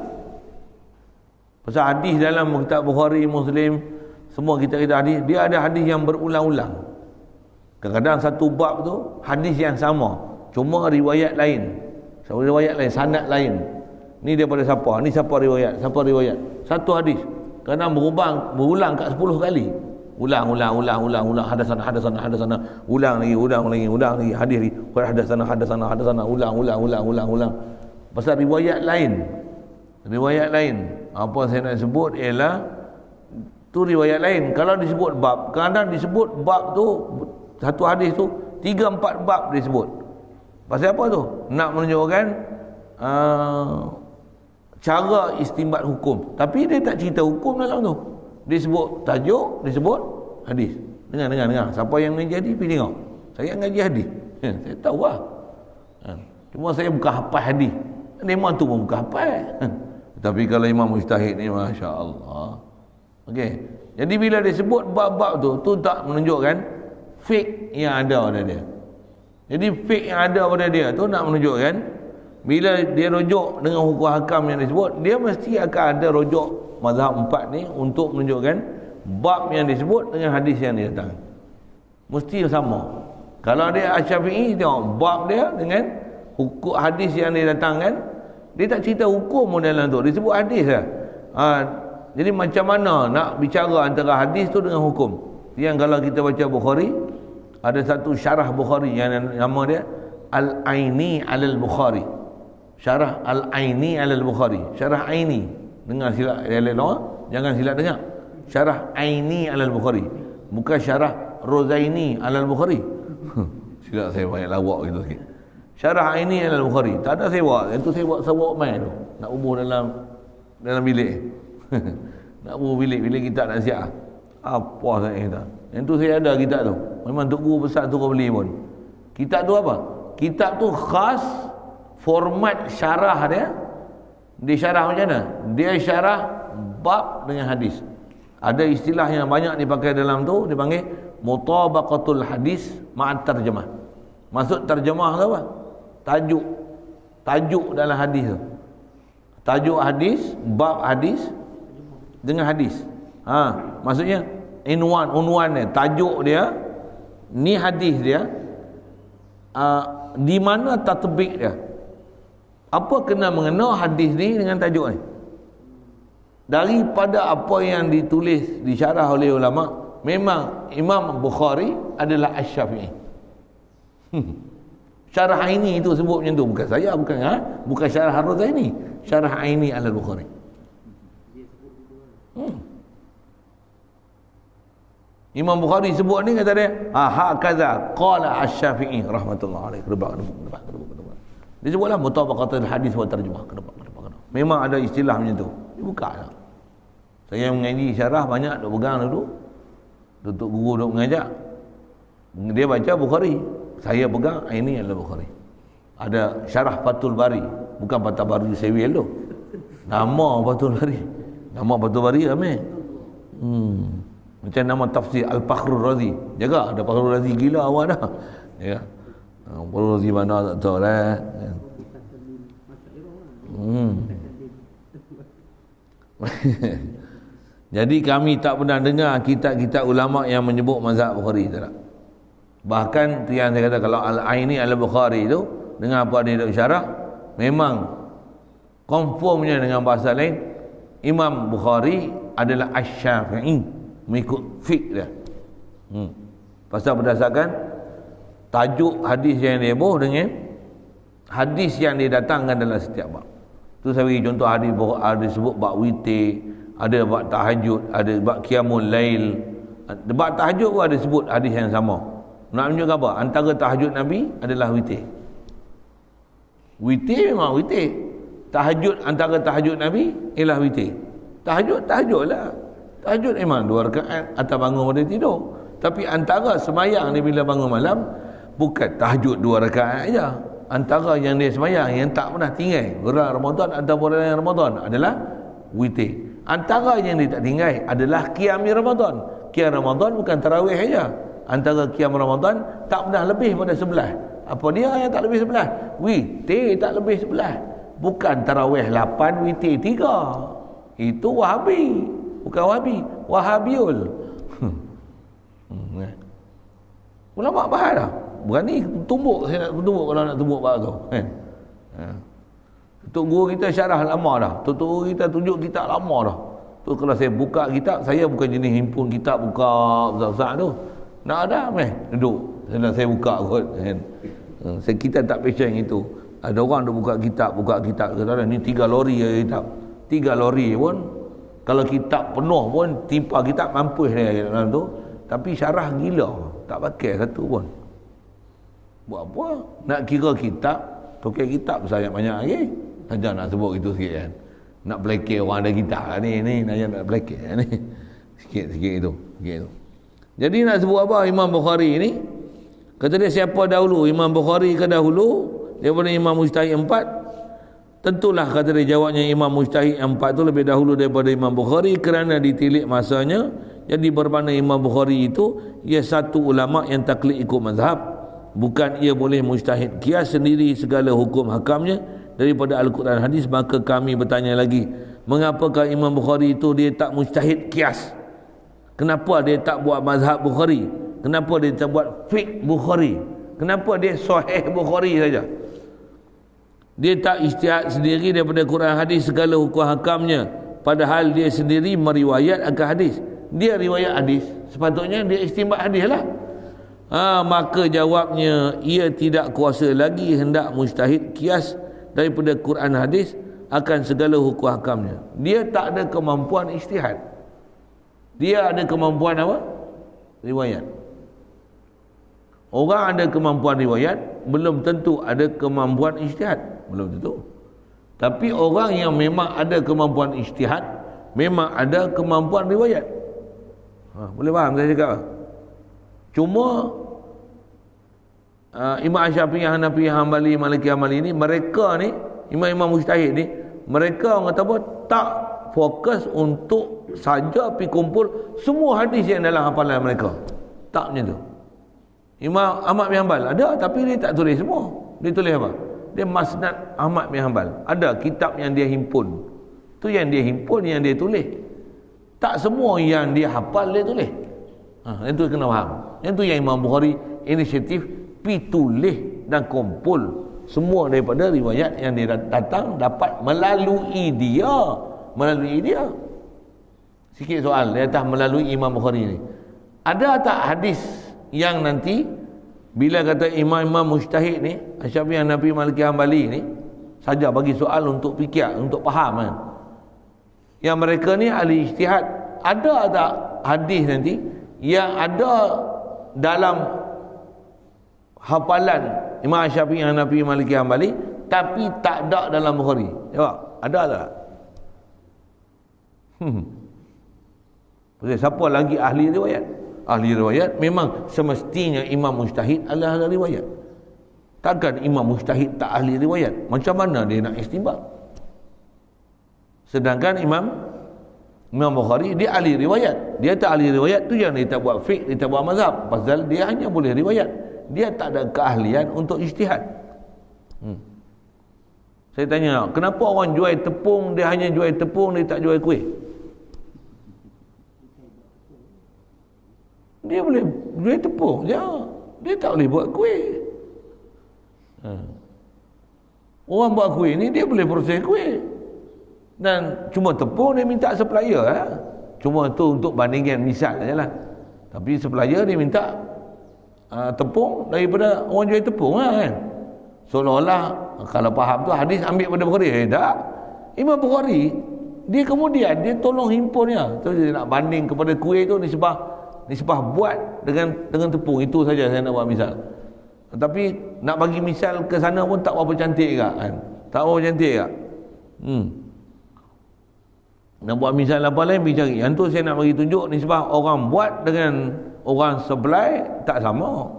Pasal hadis dalam kitab Bukhari, Muslim, semua kita hadis, dia ada hadis yang berulang-ulang. Kadang-kadang satu bab tu hadis yang sama, cuma riwayat lain. Riwayat lain, sanad lain. Ni daripada siapa? Ni siapa riwayat? Siapa riwayat? Satu hadis. Kadang berulang kat 10 kali. Ulang. Hadasana. Ulang lagi. Hadis lagi. Hadasana. Ulang. Pasal riwayat lain. Apa saya nak sebut ialah tu riwayat lain. Kalau disebut bab, kadang disebut bab tu satu hadis tu 3-4 bab disebut. Pasal apa tu? Nak menunjukkan cara istinbat hukum. Tapi dia tak cerita hukum dalam tu. Dia sebut tajuk, dia sebut hadis. Dengar. Siapa yang mengaji hadis, pergi tengok. Saya ngaji hadis. Saya tahu lah. Cuma saya bukan hafal hadis. Memang tu pun bukan hafal. Tapi kalau imam mujtahid ni, Masya Allah. Okey. Jadi bila dia sebut bab-bab tu tak menunjukkan fake yang ada pada dia. Jadi fake yang ada pada dia tu nak menunjukkan bila dia rujuk dengan hukum hakam yang disebut, dia mesti akan ada rujuk mazhab 4 ni untuk menunjukkan bab yang disebut dengan hadis yang dia datang. Mesti sama. Kalau dia Asy-Syafi'i, tengok bab dia dengan hukum hadis yang dia datangkan, dia tak cerita hukum pun dalam tu, dia sebut hadis lah. Jadi macam mana nak bicara antara hadis tu dengan hukum? Yang kalau kita baca Bukhari, ada satu syarah Bukhari yang nama dia Al-Aini Alal Bukhari. Syarah Al-Aini Alal Bukhari. Syarah Aini. Dengar silap jangan silap dengar. Syarah Aini Alal Bukhari. Bukan syarah Rozaini Alal Bukhari. Silap saya banyak lawak gitu sikit. Syarah Aini Alal Bukhari. Tak ada sewa. Itu sewa main tu. Nak umur dalam bilik. Nak umur bilik kita nak siap. Apa saya kata? Yang tu saya ada kitab tu. Memang tok guru besar tu kau beli pun. Kitab tu apa? Kitab tu khas format syarah dia. Dia syarah macam mana? Dia syarah bab dengan hadis. Ada istilah yang banyak dipakai dalam tu, dipanggil mutabaqatul hadis ma'at tarjamah. Maksud terjemah tu apa? Tajuk dalam hadis tu. Tajuk hadis, bab hadis dengan hadis. Maksudnya unwan dia, tajuk dia, ni hadis dia, di mana tatbik dia. Apa kena mengena hadis ni dengan tajuk ni? Daripada apa yang ditulis, disyarah oleh ulama, memang Imam Bukhari adalah Asy-Syafi'i. Syarah Aini itu sebut macam tu, bukan saya, bukan syarah Ar-Razaini. Syarah Aini Al-Bukhari. Imam Bukhari sebut ni, kata dia, hakaza qala Asy-Syafi'i rahmatullahi alaihi. Dia sebutlah mutabaqatul hadis wa tarjumah. Kenapa? Memang ada istilah macam tu. Dia buka lah. Saya mengaji syarah banyak duk pegang dulu. Tutup guru duk mengajak. Dia baca Bukhari. Saya pegang ini adalah Bukhari. Ada syarah Fathul Bari, bukan Fathul Bari Sewil tu. Nama Fathul Bari. Nama Fathul Bari ramai. Macam nama tafsir Al-Fakhrul Razi. Jaga, ada Fakhrul Razi gila awak dah. Ya. Fakhrul Razi mana tak tahu lah. Jadi kami tak pernah dengar kitab-kitab ulama yang menyebut mazhab Bukhari, tak? Bahkan yang saya kata, kalau Al-Aini Al-Bukhari tu dengan apa dia syarah, memang konformnya dengan bahasa lain, Imam Bukhari adalah Asy-Syafi'i, mengikut fiqh dia. Pasal berdasarkan tajuk hadis yang dia bawa dengan hadis yang dia datangkan dalam setiap bab. Tu saya bagi contoh hadis, ada sebut bab witir, ada bab tahajud, ada bab qiyamul lail. Bab tahajud pun ada sebut hadis yang sama. Nak menunjukkan apa? Antara tahajud Nabi adalah witir. Witir memang witir. Tahajud, antara tahajud Nabi ialah witir. Tahajud lah. Tahajud memang 2 rakaat atau bangun pada tidur. Tapi antara semayang ni bila bangun malam, bukan tahajud 2 rakaat aja. Antara yang dia semayang yang tak pernah tinggal bulan Ramadan atau bulan Ramadan adalah witir. Antara yang dia tak tinggal adalah qiyam Ramadan. Qiyam Ramadan bukan tarawih saja. Antara qiyam Ramadan tak pernah lebih pada 11. Apa dia yang tak lebih 11? Witir tak lebih 11. Bukan tarawih 8, witir 3. Itu Wahabi. Bukan Wahabi, Wahabiul. Ulama bahar dah. Berani tumbuk, saya nak tumbuk kalau nak tumbuk bahar tu. Tok guru kita syarah lama dah. Tok guru kita tunjuk kitab lama dah. Tu kalau saya buka kitab, saya bukan jenis himpun kitab buka besar-besar tu. Nak ada duduk. Saya buka kot kan. Kita tak passion itu. Ada orang duk buka kitab kata ni 3 lori kitab. 3 lori pun kalau kitab penuh pun timpa kitab mampus dia dalam tu. Tapi syarah gila, tak pakai satu pun. Buat apa? Nak kira kitab, tokai kitab banyak lagi. Ajar nak sebut itu sikit kan. Nak belakang orang ada kitab ni nak belakang ni. Sikit itu. Jadi nak sebut apa Imam Bukhari ni? Kata dia siapa dahulu, Imam Bukhari ke dahulu daripada Imam Mujtahid 4? Tentulah kata dia jawabnya Imam Mujtahid 4 tu lebih dahulu daripada Imam Bukhari kerana ditilik masanya. Jadi bermakna Imam Bukhari itu ia satu ulama yang taklid ikut mazhab. Bukan ia boleh mujtahid qiyas sendiri segala hukum hakamnya daripada Al-Quran hadis. Maka kami bertanya lagi, mengapakah Imam Bukhari itu dia tak mujtahid qiyas? Kenapa dia tak buat mazhab Bukhari? Kenapa dia tak buat fiqh Bukhari? Kenapa dia sahih Bukhari saja? Dia tak ijtihad sendiri daripada Quran hadis segala hukum hakamnya, padahal dia sendiri meriwayat akan hadis. Dia riwayat hadis, sepatutnya dia istinbat hadis lah. Maka jawabnya ia tidak kuasa lagi hendak mujtahid qiyas daripada Quran hadis akan segala hukum hakamnya. Dia tak ada kemampuan ijtihad. Dia ada kemampuan apa? Riwayat. Orang ada kemampuan riwayat belum tentu ada kemampuan ijtihad, belum tentu. Tapi orang yang memang ada kemampuan ijtihad memang ada kemampuan riwayat. Boleh faham saya cakap? Cuma Imam Syafi'i, Hanafi, Hanbali, Maliki, Hambali ni, mereka ni imam-imam mujtahid ni, mereka orang kata apa? Tak fokus untuk saja pergi kumpul semua hadis yang dalam hafalan mereka. Tak macam tu. Imam Ahmad bin Hanbal ada, tapi dia tak tulis semua. Dia tulis apa? Dia Masnad Ahmad bin Hanbal. Ada kitab yang dia himpun. Tu yang dia himpun, yang dia tulis. Tak semua yang dia hafal dia tulis. Yang tu kena faham. Yang tu yang Imam Bukhari inisiatif pi tulis dan kumpul semua daripada riwayat yang dia datang dapat melalui dia. Sikit soal dia atas melalui Imam Bukhari ni. Ada tak hadis yang nanti bila kata imam-imam mujtahid ni, Syafi'i, Hanafi, Maliki, Hambali ni saja bagi soal untuk fikir, untuk faham kan? Yang mereka ni ahli ijtihad. Ada tak hadis nanti yang ada dalam hafalan Imam Syafi'i, Hanafi, Maliki, Hambali tapi tak ada dalam Bukhari? Jawab, ada tak? Siapa lagi ahli riwayat? Ahli riwayat memang semestinya imam mujtahid adalah ahli riwayat. Takkan imam mujtahid tak ahli riwayat? Macam mana dia nak istinbat? Sedangkan Imam Bukhari dia ahli riwayat. Dia tak ahli riwayat tu yang dia tak buat fiqh, dia tak buat mazhab. Pasal dia hanya boleh riwayat. Dia tak ada keahlian untuk ijtihad. Saya tanya, kenapa orang jual tepung, dia hanya jual tepung, dia tak jual kuih? Dia boleh jual tepung je. Dia tak boleh buat kuih. Orang buat kuih ni, dia boleh proses kuih. Dan cuma tepung dia minta supplier lah. Cuma tu untuk bandingan misal saja lah. Tapi supplier dia minta tepung daripada orang jual tepung lah kan. Seolah-olah kalau faham tu hadis ambil pada Bukhari. Tak. Imam Bukhari dia kemudian dia tolong himpunnya. Terus dia nak banding kepada kuih tu nisbah buat dengan tepung. Itu saja saya nak buat misal. Tapi nak bagi misal ke sana pun tak berapa cantik kan. Tak berapa cantik tak? Nak buat misal apa lain pergi cari. Yang tu saya nak bagi tunjuk nisbah orang buat dengan orang supply tak sama.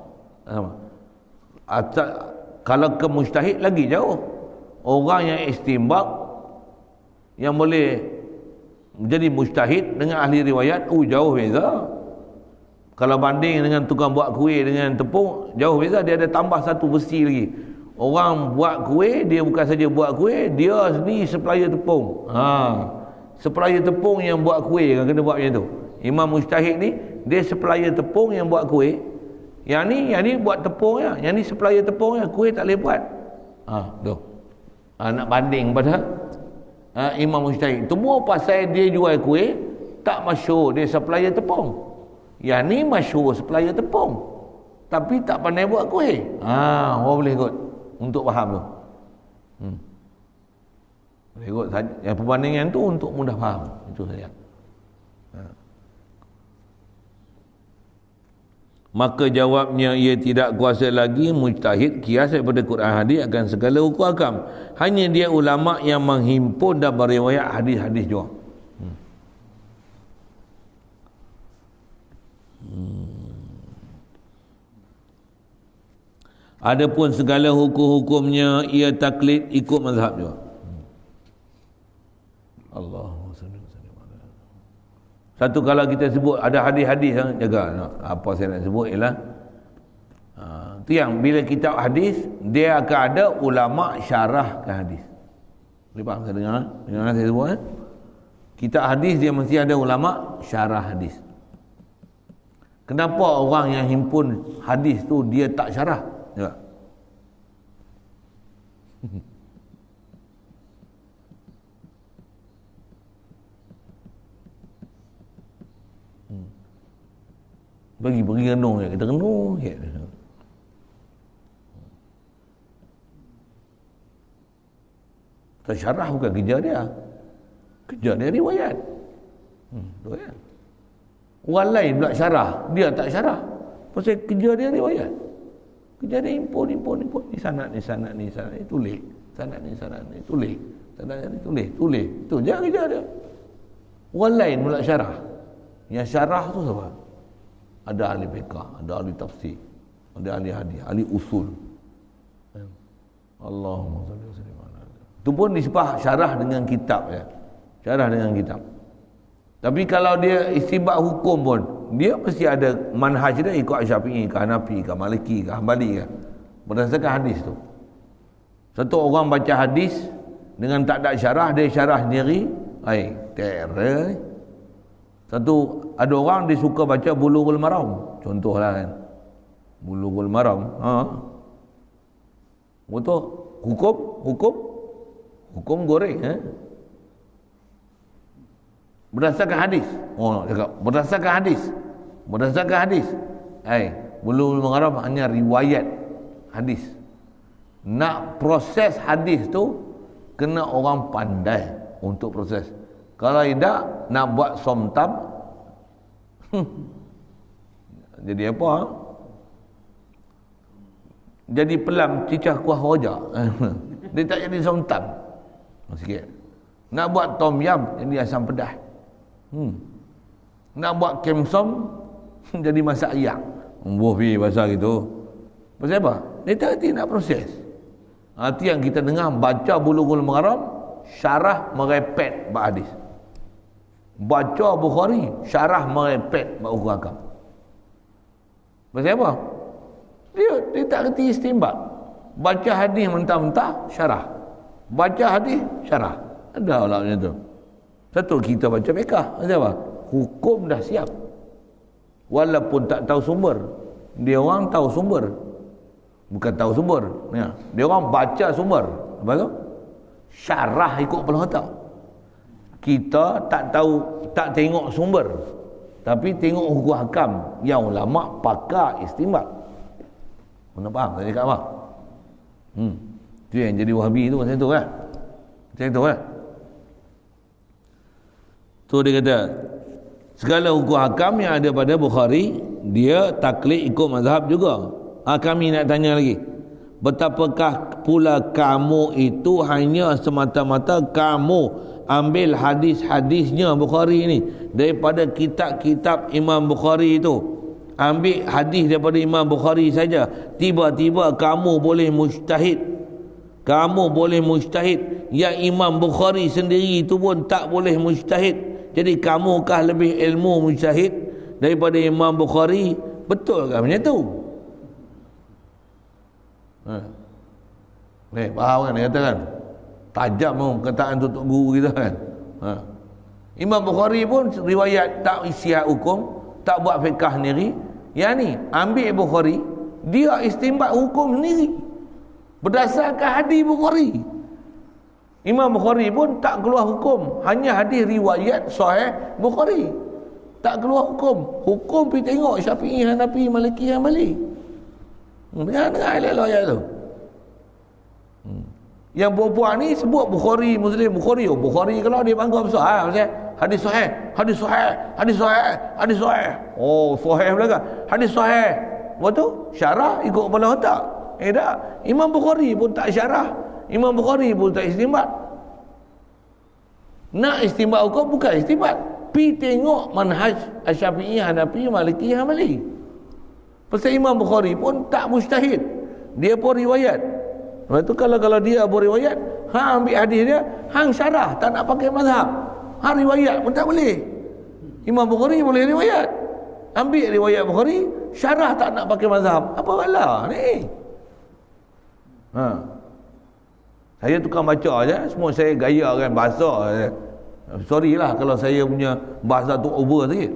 Kalau ke mujtahid lagi jauh. Orang yang istinbat yang boleh Jadi mujtahid dengan ahli riwayat jauh beza. Kalau banding dengan tukang buat kuih dengan tepung, jauh beza. Dia ada tambah satu besi lagi. Orang buat kuih, dia bukan saja buat kuih, dia sendiri supplier tepung. Supplier tepung yang buat kuih kan kena buat macam tu. Imam mujtahid ni dia supplier tepung yang buat kuih. Yang ni buat tepungnya, yang ni supplier tepungnya, kuih tak boleh buat. Tu. Nak banding pada imam mujtahid. Semua pasal dia jual kuih tak masyhur dia supplier tepung. Yang ni masyhur supplier tepung. Tapi tak pandai buat kuih. Orang boleh ikut untuk faham tu. Boleh ikut saja. Yang perbandingan tu untuk mudah faham. Itu saja. Maka jawabnya, ia tidak kuasa lagi mujtahid kias daripada Quran hadis akan segala hukum hakam. Hanya dia ulama yang menghimpun dan beriwayat hadis-hadis juga. Adapun segala hukum-hukumnya ia taklid ikut mazhab juga. Allahumma salli wa sallim ala. Satu kalau kita sebut ada hadis-hadis, jaga apa saya nak sebut ialah tu yang bila kitab hadis dia akan ada ulama syarahkan hadis. Boleh faham saya dengar? Dengar saya sebut kitab hadis dia mesti ada ulama syarah hadis. Kenapa orang yang himpun hadis tu dia tak syarah? Ya. Bagi renung je, kita renung je. Syarah bukan kerja dia. Kerja dia riwayat. Riwayat. Orang lain pula syarah, dia tak syarah. Pasal kerja dia riwayat. Kerja dia impun. Ni sanad ni, tulis. Sanad ni, tulis. Sanad ni, tulis. Itu je kerja dia. Orang lain pula syarah. Yang syarah tu siapa? Ada ahli fiqh, ada ahli tafsir, ada ahli hadis, ahli usul. Allahumma salli wa sallim ala. Itu pun disebut syarah dengan kitab ya. Syarah dengan kitab. Tapi kalau dia istibak hukum pun, dia mesti ada manhaj dia ikut Syafi'i, ke Hanafi, ke Maliki, ke Hanbali ke. Berdasarkan hadis tu. Satu orang baca hadis dengan tak ada syarah, dia syarah sendiri, terror. Satu ada orang dia suka baca Bulughul Maram, contohlah kan. Bulughul Maram, betul hukum goreng berdasarkan hadis. Cakap berdasarkan hadis. Bulughul Maram hanya riwayat hadis. Nak proses hadis tu kena orang pandai untuk proses. Kalau tidak nak buat somtam jadi apa? Jadi pelam cicah kuah rojak. Dia tak jadi somtam. Sikit. Nak buat tom yam jadi asam pedas. Nak buat kemsom jadi masak ayam. Pi pasal gitu. Pasal apa? Dia tak reti nak proses. Itu yang kita dengar baca Bulughul Maram, syarah merepet bab hadis. Baca Bukhari, syarah merepet bab hukum hakam. Pasal apa? Dia tak reti istinbat. Baca hadis mentah-mentah, syarah. Baca hadis, syarah. Ada lah macam tu. Satu kita baca fiqh, macam apa? Hukum dah siap. Walaupun tak tahu sumber, dia orang tahu sumber. Bukan tahu sumber. Dia orang baca sumber. Apa tu? Syarah ikut kepala otak. Kita tak tahu, tak tengok sumber, tapi tengok hukum hakam yang ulama pakar istinbat. Mana faham saya cakap apa? Itu yang jadi Wahabi tu macam tu kan? Macam tu kan? Tu dia kata segala hukum hakam yang ada pada Bukhari dia taklid ikut mazhab juga. Kami nak tanya lagi, betapakah pula kamu itu hanya semata-mata kamu ambil hadis-hadisnya Bukhari ni daripada kitab-kitab Imam Bukhari itu, ambil hadis daripada Imam Bukhari saja, tiba-tiba kamu boleh mujtahid, yang Imam Bukhari sendiri itu pun tak boleh mujtahid, Jadi kamukah lebih ilmu mujtahid daripada Imam Bukhari? Betul kan macam tu? Faham kan dia kata kan? Tajam pun kataan tutup guru kita kan. Imam Bukhari pun riwayat tak isi hukum, tak buat fiqh sendiri. Yang ni ambil Bukhari, dia istinbat hukum sendiri berdasarkan hadis Bukhari. Imam Bukhari pun tak keluar hukum, hanya hadis riwayat sahih Bukhari. Tak keluar hukum. Hukum pergi tengok Syafi'i, Hanafi, Maliki, Hanbali. Dengar ayat-ayat tu. Yang perempuan ni sebut Bukhari, Muslim, Bukhari. Bukhari kalau dia bangga besar hadis sahih, hadis sahih, hadis sahih, hadis sahih. Sahih belaka. Hadis sahih. Lepas tu syarah ikut kepala otak. Tak. Imam Bukhari pun tak syarah. Imam Bukhari pun tak istinbat. Nak istinbat hukum bukan istinbat. Pi tengok manhaj Asy-Syafi'i, Hanafi, Maliki, Hanbali. Pasal Imam Bukhari pun tak mujtahid. Dia pun riwayat. Lepas tu kalau dia beriwayat, hang ambil hadis dia, hang syarah, tak nak pakai mazhab. Hang riwayat pun tak boleh. Imam Bukhari boleh riwayat. Ambil riwayat Bukhari, syarah tak nak pakai mazhab. Apa bala ni? Saya tukang baca aja, semua saya gaya kan bahasa. Sorry lah kalau saya punya bahasa tu over sikit.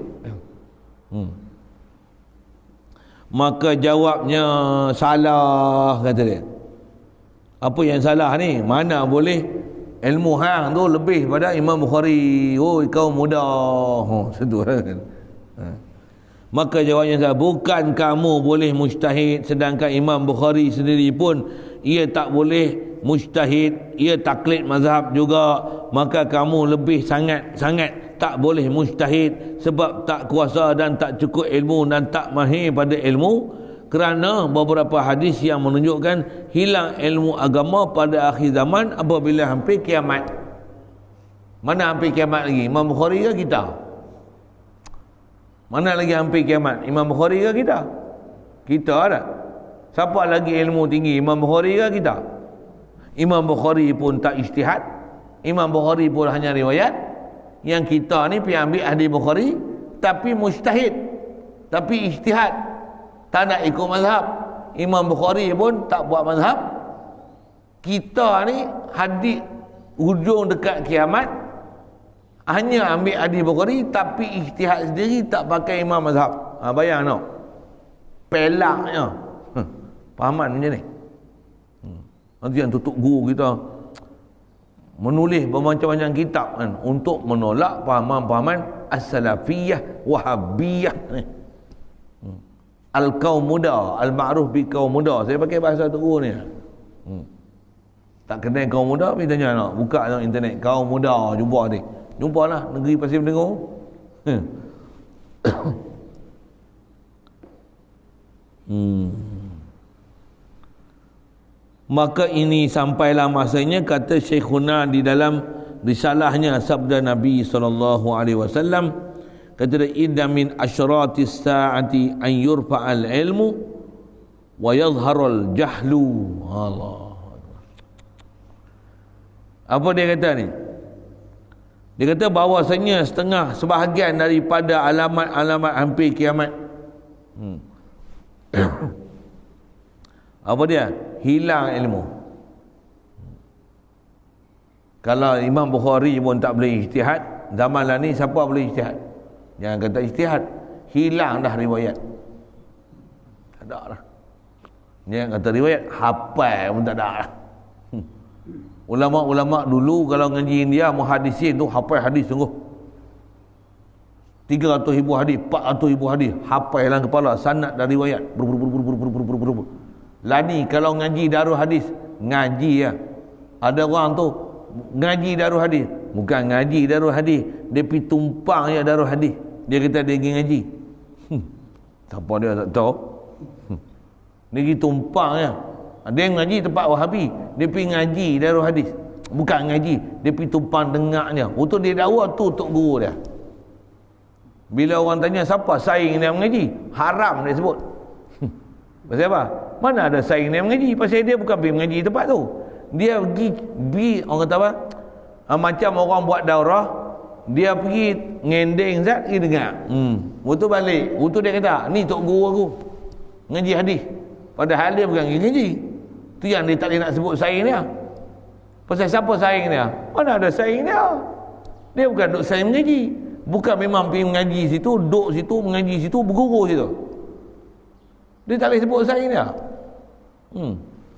Maka jawabnya salah, kata dia. Apa yang salah ni? Mana boleh ilmu hang tu lebih pada Imam Bukhari. Kau mudah. Sentuh kan. Maka jawabnya salah. Bukan kamu boleh mujtahid, sedangkan Imam Bukhari sendiri pun ia tak boleh mujtahid, ia taklid mazhab juga. Maka kamu lebih sangat tak boleh mujtahid, sebab tak kuasa dan tak cukup ilmu dan tak mahir pada ilmu. Kerana beberapa hadis yang menunjukkan hilang ilmu agama pada akhir zaman apabila hampir kiamat. Mana hampir kiamat lagi? Imam Bukhari ke kita? Mana lagi hampir kiamat? Imam Bukhari ke kita? Kita ada. Siapa lagi ilmu tinggi? Imam Bukhari ke kita? Imam Bukhari pun tak ijtihad. Imam Bukhari pun hanya riwayat. Yang kita ni pergi ambil hadis Bukhari tapi mujtahid, tapi ijtihad, tak nak ikut mazhab. Imam Bukhari pun tak buat mazhab. Kita ni hadis hujung dekat kiamat hanya ambil hadis Bukhari tapi ijtihad sendiri, tak pakai imam mazhab. Bayang tau, pelaknya. Fahaman macam ni. Nanti yang tutup guru kita menulis bermacam-macam kitab kan, untuk menolak fahaman-fahaman as-salafiyah, wahabiyah ni. Al-kaum muda, al-ma'ruf bi kaum muda. Saya pakai bahasa tu ni. Tak kenal kaum muda, pergi tanya nak. Buka dalam internet kaum muda, jumpa dia. Jumpalah negeri Pasir Mendengar. Maka ini sampailah masanya, kata Syekhuna di dalam risalahnya Sabda Nabi SAW, kata dia, inna min asyratis sa'ati an yurfa'al ilmu wa yadhharul jahlu. Allah. Apa dia kata ni? Dia kata bahawasanya sebahagian daripada alamat-alamat hampir kiamat. Apa dia? Hilang ilmu. Kalau Imam Bukhari pun tak boleh ijtihad, zaman lah ni siapa boleh ijtihad? Jangan kata ijtihad, hilang dah riwayat. Tak ada lah. Jangan kata riwayat, hafal pun tak ada lah. Ulama-ulama dulu kalau ngaji India, muhadisin tu hafal hadis sungguh. 300,000 hadis, 400,000 hadis, hafal dalam kepala, sanad dan riwayat. Lani kalau ngaji darul hadis, ngaji ya. Ada orang tu ngaji darul hadis, bukan ngaji darul hadis, dia pergi tumpang ya darul hadis. Dia kata dia pergi ngaji. Siapa dia tak tahu. Dia pergi tumpang ya. Dia ngaji tempat Wahabi, dia pergi ngaji darul hadis. Bukan ngaji, dia pergi tumpang dengarnya. Untuk dia dakwa tu untuk guru dia. Bila orang tanya siapa saing dia mengaji, haram dia sebut. Pasal apa? Mana ada saing dia mengaji? Pasal dia bukan pergi mengaji tempat tu. Dia pergi orang kata apa? Macam orang buat daurah, Dia pergi ngendeng zat, pergi dengar. Waktu balik, waktu dia kata, ni tok guru aku ngaji hadis. Padahal dia bukan ngaji. Tu yang dia tak boleh nak sebut saing dia. Pasal siapa saing dia? Mana ada saing dia? Dia bukan duk saing mengaji. Bukan memang pergi mengaji situ, duk situ, mengaji situ, berguru situ. Dia tak boleh sebut saing dia.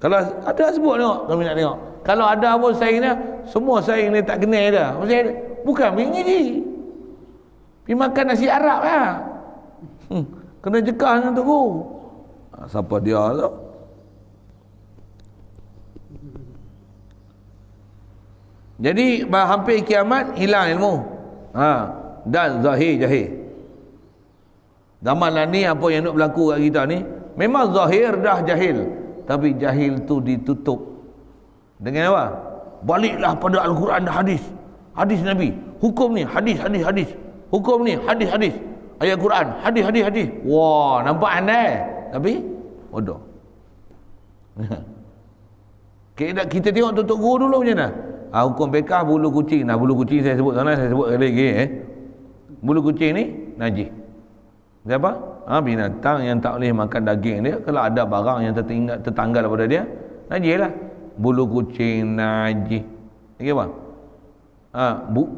Kalau ada sebut tengok, kami nak tengok. Kalau ada pun saing dia, semua saing dia tak kenal dia. Pasal bukan pergi mengaji. Pergi makan nasi Arab lah. Kena jekah dengan tu guru. Siapa dia tu? Jadi hampir kiamat hilang ilmu. Dan zahir jahil. Zaman lah ni apa yang nak berlaku kat kita ni, memang zahir dah jahil, tapi jahil tu ditutup dengan apa? Baliklah pada Al-Quran dan hadis. Hadis Nabi. Hukum ni hadis. Hukum ni hadis. Ayat Quran hadis. Wah, nampak andai, tapi bodoh. Kita tengok tutup guru dulu macam mana. Hukum bekah bulu kucing. Bulu kucing saya sebut sana, saya sebut lagi Bulu kucing ni najis. Siapa? Binatang yang tak boleh makan daging dia. Kalau ada barang yang tertanggal daripada dia, najis lah. Bulu kucing najis. Lagi apa?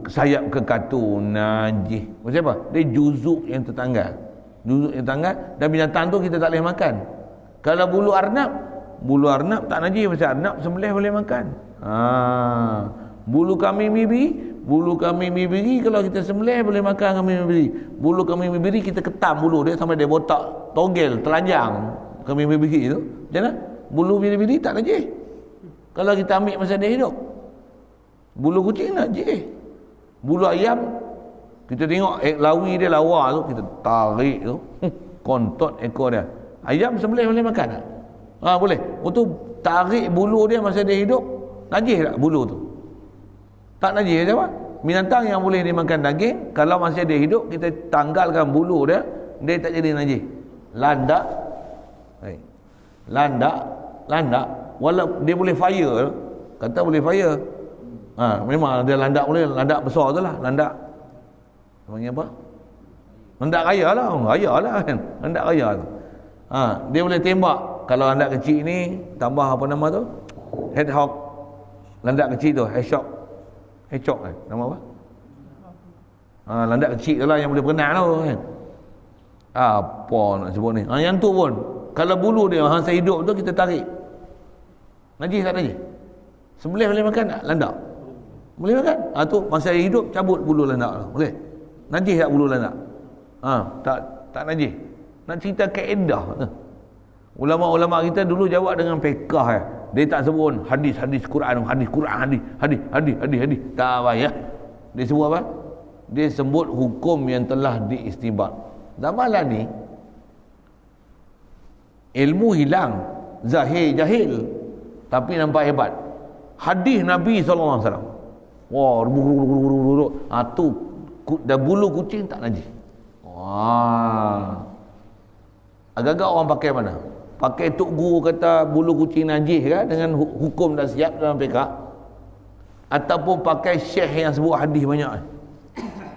Sayap kekatu najis. Maksud apa? Dia juzuk yang tertanggal. Dan binatang tu kita tak boleh makan. Kalau bulu arnab tak najis, pasal arnab sembelih boleh makan. Bulu kambing bibiri kalau kita sembelih boleh makan kambing bibiri. Bulu kambing bibiri kita ketam bulu dia sampai dia botak, togel, telanjang kambing bibiri tu. Macam mana? Bulu bibiri tak najis kalau kita ambil masa dia hidup. Bulu kucing najis. Bulu ayam kita tengok lawi dia lawa tu, kita tarik tu, kontot ekor dia. Ayam sembelih boleh makan tak? Boleh. Untuk tarik bulu dia masa dia hidup, najis tak bulu tu? Tak najis apa? Binatang yang boleh dimakan daging, kalau masa dia hidup kita tanggalkan bulu dia, dia tak jadi najis. Landak walau dia boleh fire, kata boleh fire. Memang ada landak boleh, landak besar tu lah, landak namanya apa? Landak raya lah kan, landak raya tu. Dia boleh tembak. Kalau landak kecil ni tambah apa nama tu? Hedgehog. Landak kecil tu hedgehog kan nama apa? Landak kecil tu lah yang boleh berenang tu kan. Apa nak sebut ni? Yang tu pun kalau bulu dia masa hidup tu kita tarik, najis tak najis? Sembelih boleh makan tak landak? Boleh makan. Tu masa hidup cabut bulu landak tu. Boleh. Najis tak bulu landak? Tak najis. Nak cerita kaedah tu. Ulama-ulama kita dulu jawab dengan fiqh. Dia tak sebut hadis Quran, hadis. Tak payah. Dia sebut apa? Dia sebut hukum yang telah diistinbat. Zaman lah ni ilmu hilang, zahir jahil, tapi nampak hebat. Hadis Nabi SAW. Wah, tu dah bulu kucing tak najis. Agak-agak orang pakai mana? Pakai tok guru kata bulu kucing najis kan, dengan hukum dah siap dalam fiqh, ataupun pakai syekh yang sebut hadis banyak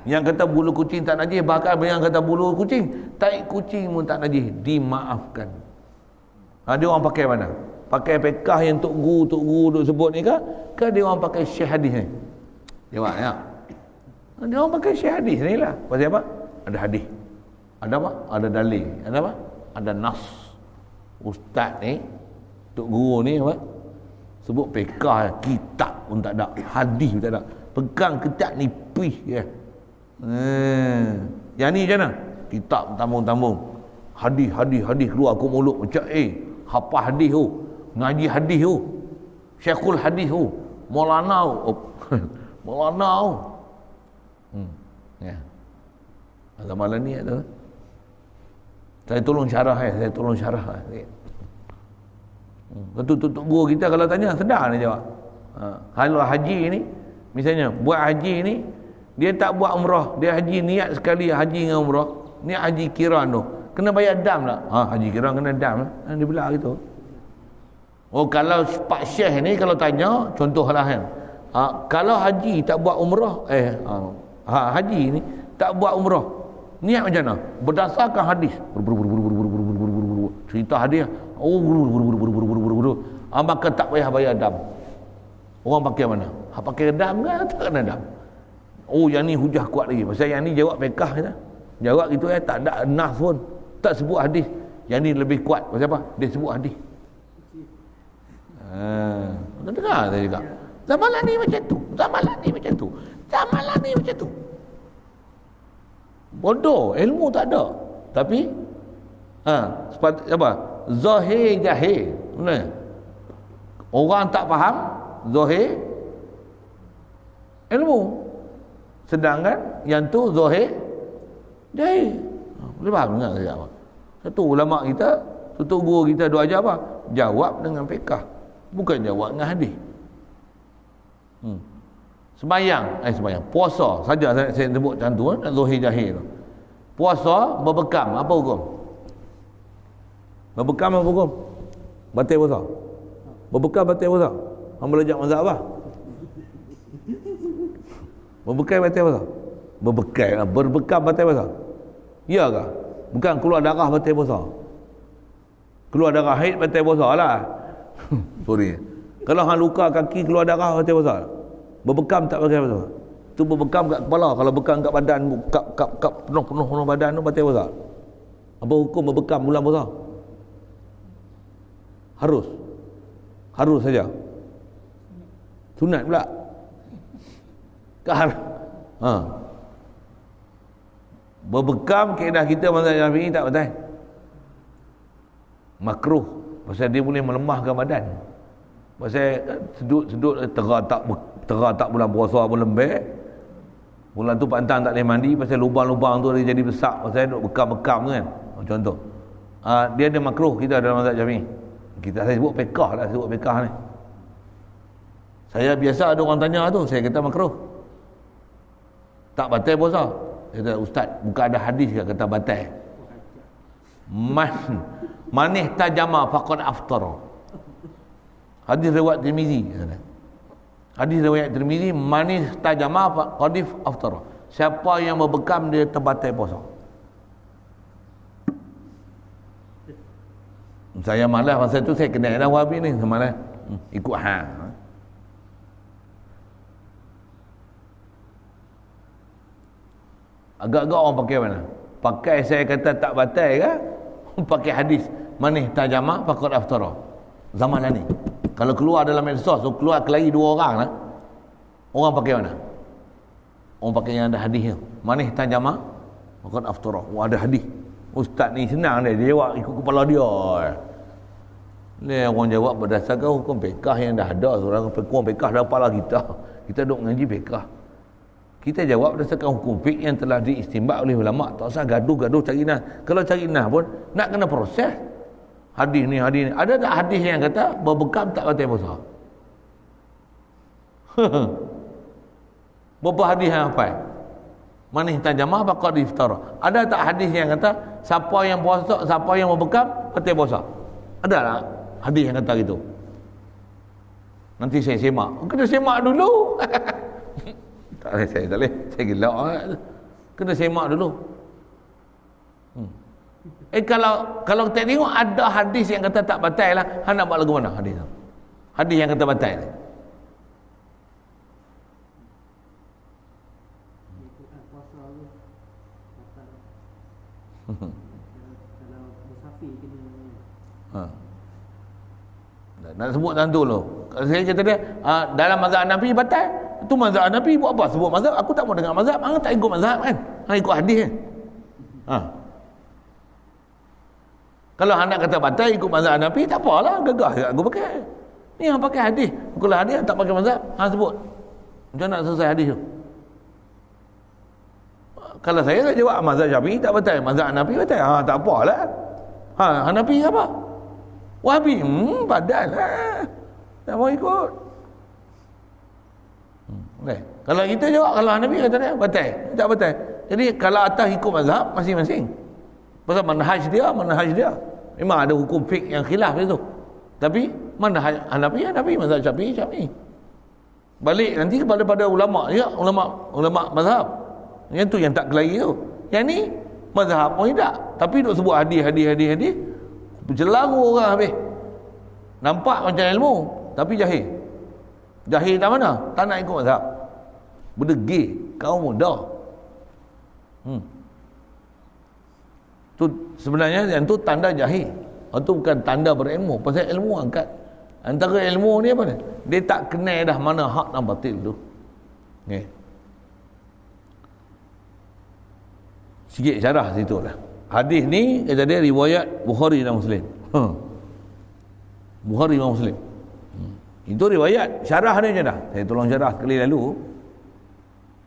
yang kata bulu kucing tak najis, bahkan yang kata bulu kucing, tai kucing pun tak najis, dimaafkan. Dia orang pakai mana? Pakai fiqh yang tok guru duk sebut ni ke dia orang pakai syekh hadis ni? Jawab ya. Dia orang pakai syekh hadis ni lah. Pasal apa? Ada hadis. Ada apa? Ada dalil. Ada apa? Ada nas. Ustaz ni, tok guru ni apa? Sebut fiqh, kitab pun tak ada, hadis pun tak ada. Pegang kitab nipis je. Yang ni macam mana? Kitab tambung-tambung. Hadis keluar aku mulut macam hafal hadis tu, ngaji hadis tu, syekhul hadis tu, Maulana tu. Maulana tu. Ya. Zaman ni ada. Saya tolong syarah. Tutup guru kita kalau tanya sedar dia jawab. Kalau haji ni misalnya buat haji ni, dia tak buat umrah, dia haji niat sekali haji dengan umrah, niat haji kiran tu, kena bayar dam tak? Haji kiran kena dam lah. Dia bilang gitu. Kalau Pak Syekh ni kalau tanya, contohlah kan, kalau haji tak buat umrah, haji ni tak buat umrah, niat macam mana? Berdasarkan hadis. Cerita hadis. Maka tak payah bayar dam. Orang pakai mana? Pakai dam ke? Tak kena dam. Yang ni hujah kuat lagi. Pasal yang ni jawab fiqh kita. Jawab gitu tak ada nas pun. Tak sebut hadis. Yang ni lebih kuat. Pasal apa? Dia sebut hadis. Dengar saya cakap. Zamalan ni macam tu. Zamalan ni macam tu. Zamalan ni macam tu. Bodoh, ilmu tak ada. Tapi apa? Zahir jahil. Benar? Orang tak faham zahir ilmu. Sedangkan yang tu zahir jahil. Boleh faham dengar saya apa? Satu ulama kita, satu guru kita dua ajar apa? Jawab dengan fiqh. Bukan jawab dengan hadis. Sembayang, puasa saja saya sebut macam tu, zahir jahil. Puasa berbekam, apa hukum? Berbekam apa hukum? Batal puasa. Berbekam batal puasa. Hang belajar mazhab apa? Berbekam batal puasa. Berbekam batal puasa. Ya ke? Bukan keluar darah batal puasa. Keluar darah haid batal puasa lah. Sorry. Kalau hang luka kaki keluar darah batal puasa. Berbekam tak pakai puasa. Tu berbekam kat kepala, kalau bekam kat badan, kap penuh badan tu batal puasa. Apa hukum berbekam bulan puasa? Harus saja. Sunat pula. Berbekam kaedah kita mazhab Syafi'i tak betul. Makruh. Pasal dia boleh melemahkan badan. Pasal sedut terah tak bulan puasa pun lembek. Bulan tu pantang tak boleh mandi pasal lubang-lubang tu dia jadi besar pasal duk bekam-bekam kan. Contoh. Dia ada makruh kita dalam mazhab Syafi'i. Saya sebut fiqh lah, sebut fiqh ni. Saya biasa ada orang tanya tu, saya kata makruh. Tak batal puasa. Saya kata, ustaz, bukan ada hadis ke kata batal? Manih tajama faqad aftara. Hadis riwayat Tirmizi. Hadis riwayat Tirmizi, manih tajama faqad aftara. Siapa yang berbekam dia terbatal puasa. Saya malas masa tu saya kena dah Wahabi ni, malas ikut hang. Agak-agak orang pakai mana? Pakai saya kata tak batal ke? Pakai hadis manih tajama faqad aftara. Zaman ni kalau keluar dalam medsos tu keluar kelahi dua orang lah. Orang pakai mana? Orang pakai yang ada hadis tu. Manih tajama faqad aftara. Ada hadis. Ustaz ni senang dia jawab ikut kepala dia. Ni orang jawab berdasarkan hukum fiqh yang dah ada. Orang fiqh dah apalah kita. Kita duk ngaji fiqh. Kita jawab berdasarkan hukum fiqh yang telah diistinbat oleh ulama. Tak usah gaduh-gaduh cari nas. Kalau cari nas pun nak kena proses. Hadis ni. Ada tak hadis yang kata berbekam tak batal puasa? Berapa hadis yang hafal? Manih tajamah faqad iftara. Ada tak hadis yang kata siapa yang puasa, siapa yang berbekam batal puasa? Ada tak hadis yang kata gitu? Nanti saya semak. Kena semak dulu. Tak boleh. Saya gila. Kena semak dulu. Kalau kita tengok ada hadis yang kata tak batal lah, hang nak buat lagu mana hadis tu? Hadis yang kata batal ni. Nak sebut tentu loh. Saya kata dia dalam mazhab Hanafi batal. Tu mazhab Hanafi buat apa? Sebut mazhab. Aku tak mau dengar mazhab. Hang tak ikut mazhab kan? Hang ikut hadis kan? Kalau hang nak kata batal ikut mazhab Hanafi tak apalah, gagah aku pakai. Ni hang pakai hadis. Kalau hadis tak pakai mazhab, hang sebut. Macam nak selesai hadis tu? Kalau saya tak jawab mazhab Syafi'i tak batal, mazhab Hanafi batal. Tak apalah. Hanafi apa? Wahabi, badan lah. Tak mau ikut. Okay. Kalau kita jawab, kalau Hanafi kata dia batal, tak batal. Jadi kalau atas ikut mazhab masing-masing. Pasal manhaj dia. Memang ada hukum fiqh yang khilaf itu. Tapi manhaj Hanafi, mazhab Syafi'i. Balik nanti kepada ulama ya, ulama mazhab. Yang tu yang tak kelahi tu. Yang ni mazhab pun tidak. Tapi duk sebut hadis. Bercelaru orang habis. Nampak macam ilmu, tapi jahil. Jahil tak mana? Tak nak ikut mazhab. Berdegil kaum muda. Tu sebenarnya yang tu tanda jahil. Itu bukan tanda berilmu. Pasal ilmu angkat. Antara ilmu ni apa ni? Dia tak kenal dah mana hak dan batil tu. Okay. Sikit syarah situ lah. Hadis ni kata dia riwayat Bukhari dan Muslim. Bukhari dan Muslim. Itu riwayat. Syarah dia macam dah. Saya tolong syarah sekali lalu.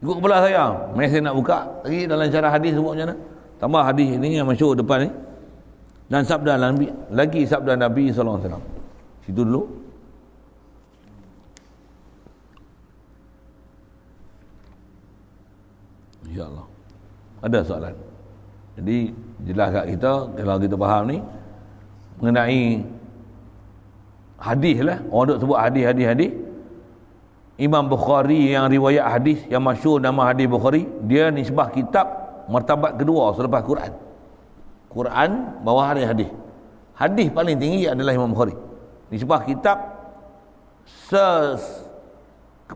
Ikut kepala saya. Mari saya nak buka lagi dalam syarah hadis sebut macam mana. Tambah hadis ni yang masyhur depan ni. Dan sabda Nabi, lagi sabda Nabi sallallahu alaihi wasallam. Situ dulu. InsyaAllah. Ada soalan. Jadi jelas kat kita, kalau kita faham ni mengenai hadis lah. Orang duk sebut hadis. Imam Bukhari yang riwayat hadis yang masyhur nama hadis Bukhari, dia nisbah kitab martabat kedua selepas Quran. Quran bawah hari hadis. Hadis paling tinggi adalah Imam Bukhari. Nisbah kitab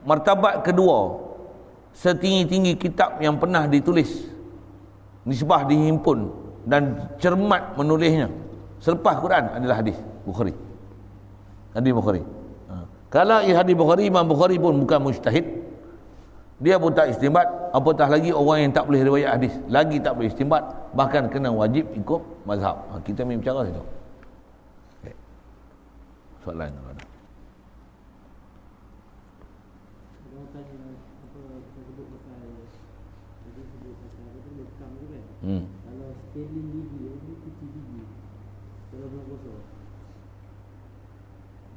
martabat kedua setinggi-tinggi kitab yang pernah ditulis, nisbah dihimpun dan cermat menulisnya selepas Quran adalah hadis Bukhari. Hadis Bukhari. Kalau hadis Bukhari, Imam Bukhari pun bukan mujtahid, dia pun tak istinbat, apatah lagi orang yang tak boleh riwayat hadis, lagi tak boleh istinbat, bahkan kena wajib ikut mazhab. Kita main bicara situ. Okay. Soalan kalau ada. Kalau scaling gigi, dia cuci gigi. Kalau bulan puasa.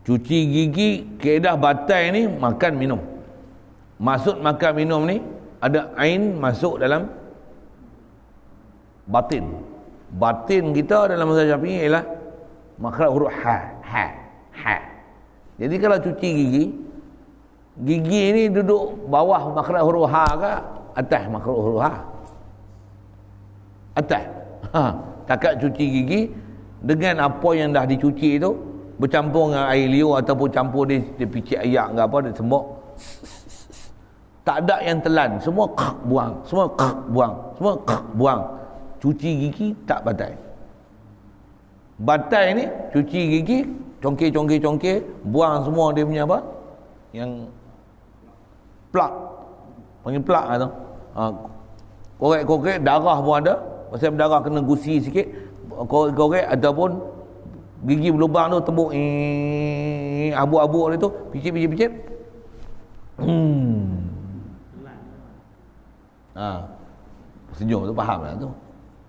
Cuci gigi, kaedah batai ni makan minum. Maksud makan minum ni ada ain masuk dalam batin. Batin kita dalam mazhab Syafi'i ialah makhraj huruf ha. Jadi kalau cuci gigi ni duduk bawah makhraj huruf ha ke atas makhraj huruf ha? Atas. Takat cuci gigi dengan apa yang dah dicuci tu bercampur dengan air liur ataupun campur dia picit ayak ke apa, dia sembok. Tak ada yang telan, semua buang, semua buang. Cuci gigi tak batai. Batai ni cuci gigi, congkir, buang semua dia punya apa? Yang plak. Panggil plak tu. Korek darah pun ada. Pasal darah kena gusi sikit, korek ataupun gigi berlubang tu tembuk abu-abu dia tu, picit. Senyum tu faham lah tu.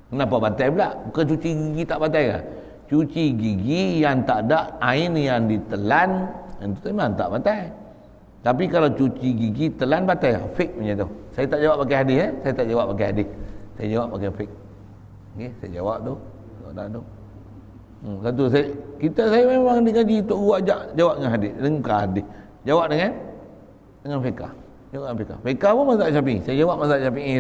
Kenapa batai pula? Bukan cuci gigi tak batai ke? Cuci gigi yang tak ada air yang ditelan, yang tu memang tak batai. Tapi kalau cuci gigi telan batai, fake macam tu. Saya tak jawab pakai hadis Saya tak jawab pakai hadis. Saya jawab pakai fake. Okey, saya jawab tu. Tak ada tu. Satu saya memang dikaji Tok Guru ajak jawab dengan hadis, dengan hadis. Jawab dengan fiqh. Jawab dengan fiqh. Fiqh pun mazhab Syafi'i. Saya jawab mazhab Syafi'i.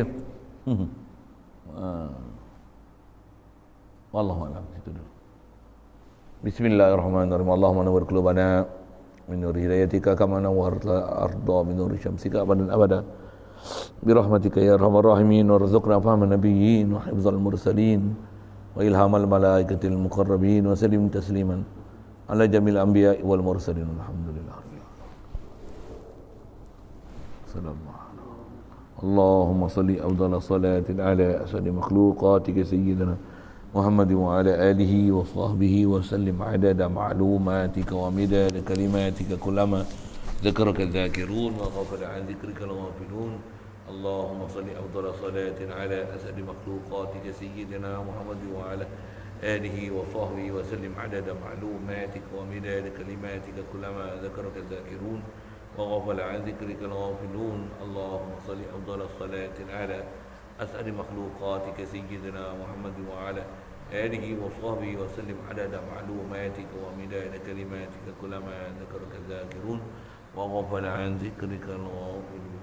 Wallahu a'lam. Itu dulu. Bismillahirrahmanirrahim. Allahumma nawwir qulubana min nur hidayatika kama nawwarta arda min nur syamsika abadan abada. Birahmatika ya arhamar rahimin warzuqna fahman nabiyyin wa hifdzal mursalin wa ilhamal malaikatil muqarrabin wa sallim tasliman ala jamil anbiya wal mursalin. Alhamdulillah. Sallallahu. Allahumma salli afdhala salatin ala asadi makhluqatika sayyidina Muhammad wa ala alihi wa sahbihi wa sallim adada ma'lumatika wa midada kalimatika kullama ذكرك الذاكرون وغفل عن ذكرك الغافلون. اللهم صل أفضل صلاة على أسد مخلوقاتك سيدنا محمد وعلى آله وصحبه وسلم عدد معلوماتك ومداد كلماتك كلما ذكرك الذاكرون وغفل عن ذكرك الغافلون. اللهم صل أفضل صلاة على أسد مخلوقاتك سيدنا محمد وعلى آله وصحبه وسلم عدد معلوماتك ومداد كلماتك كلما ذكرك الذاكرون وغفل عن ذكرك الغافلون.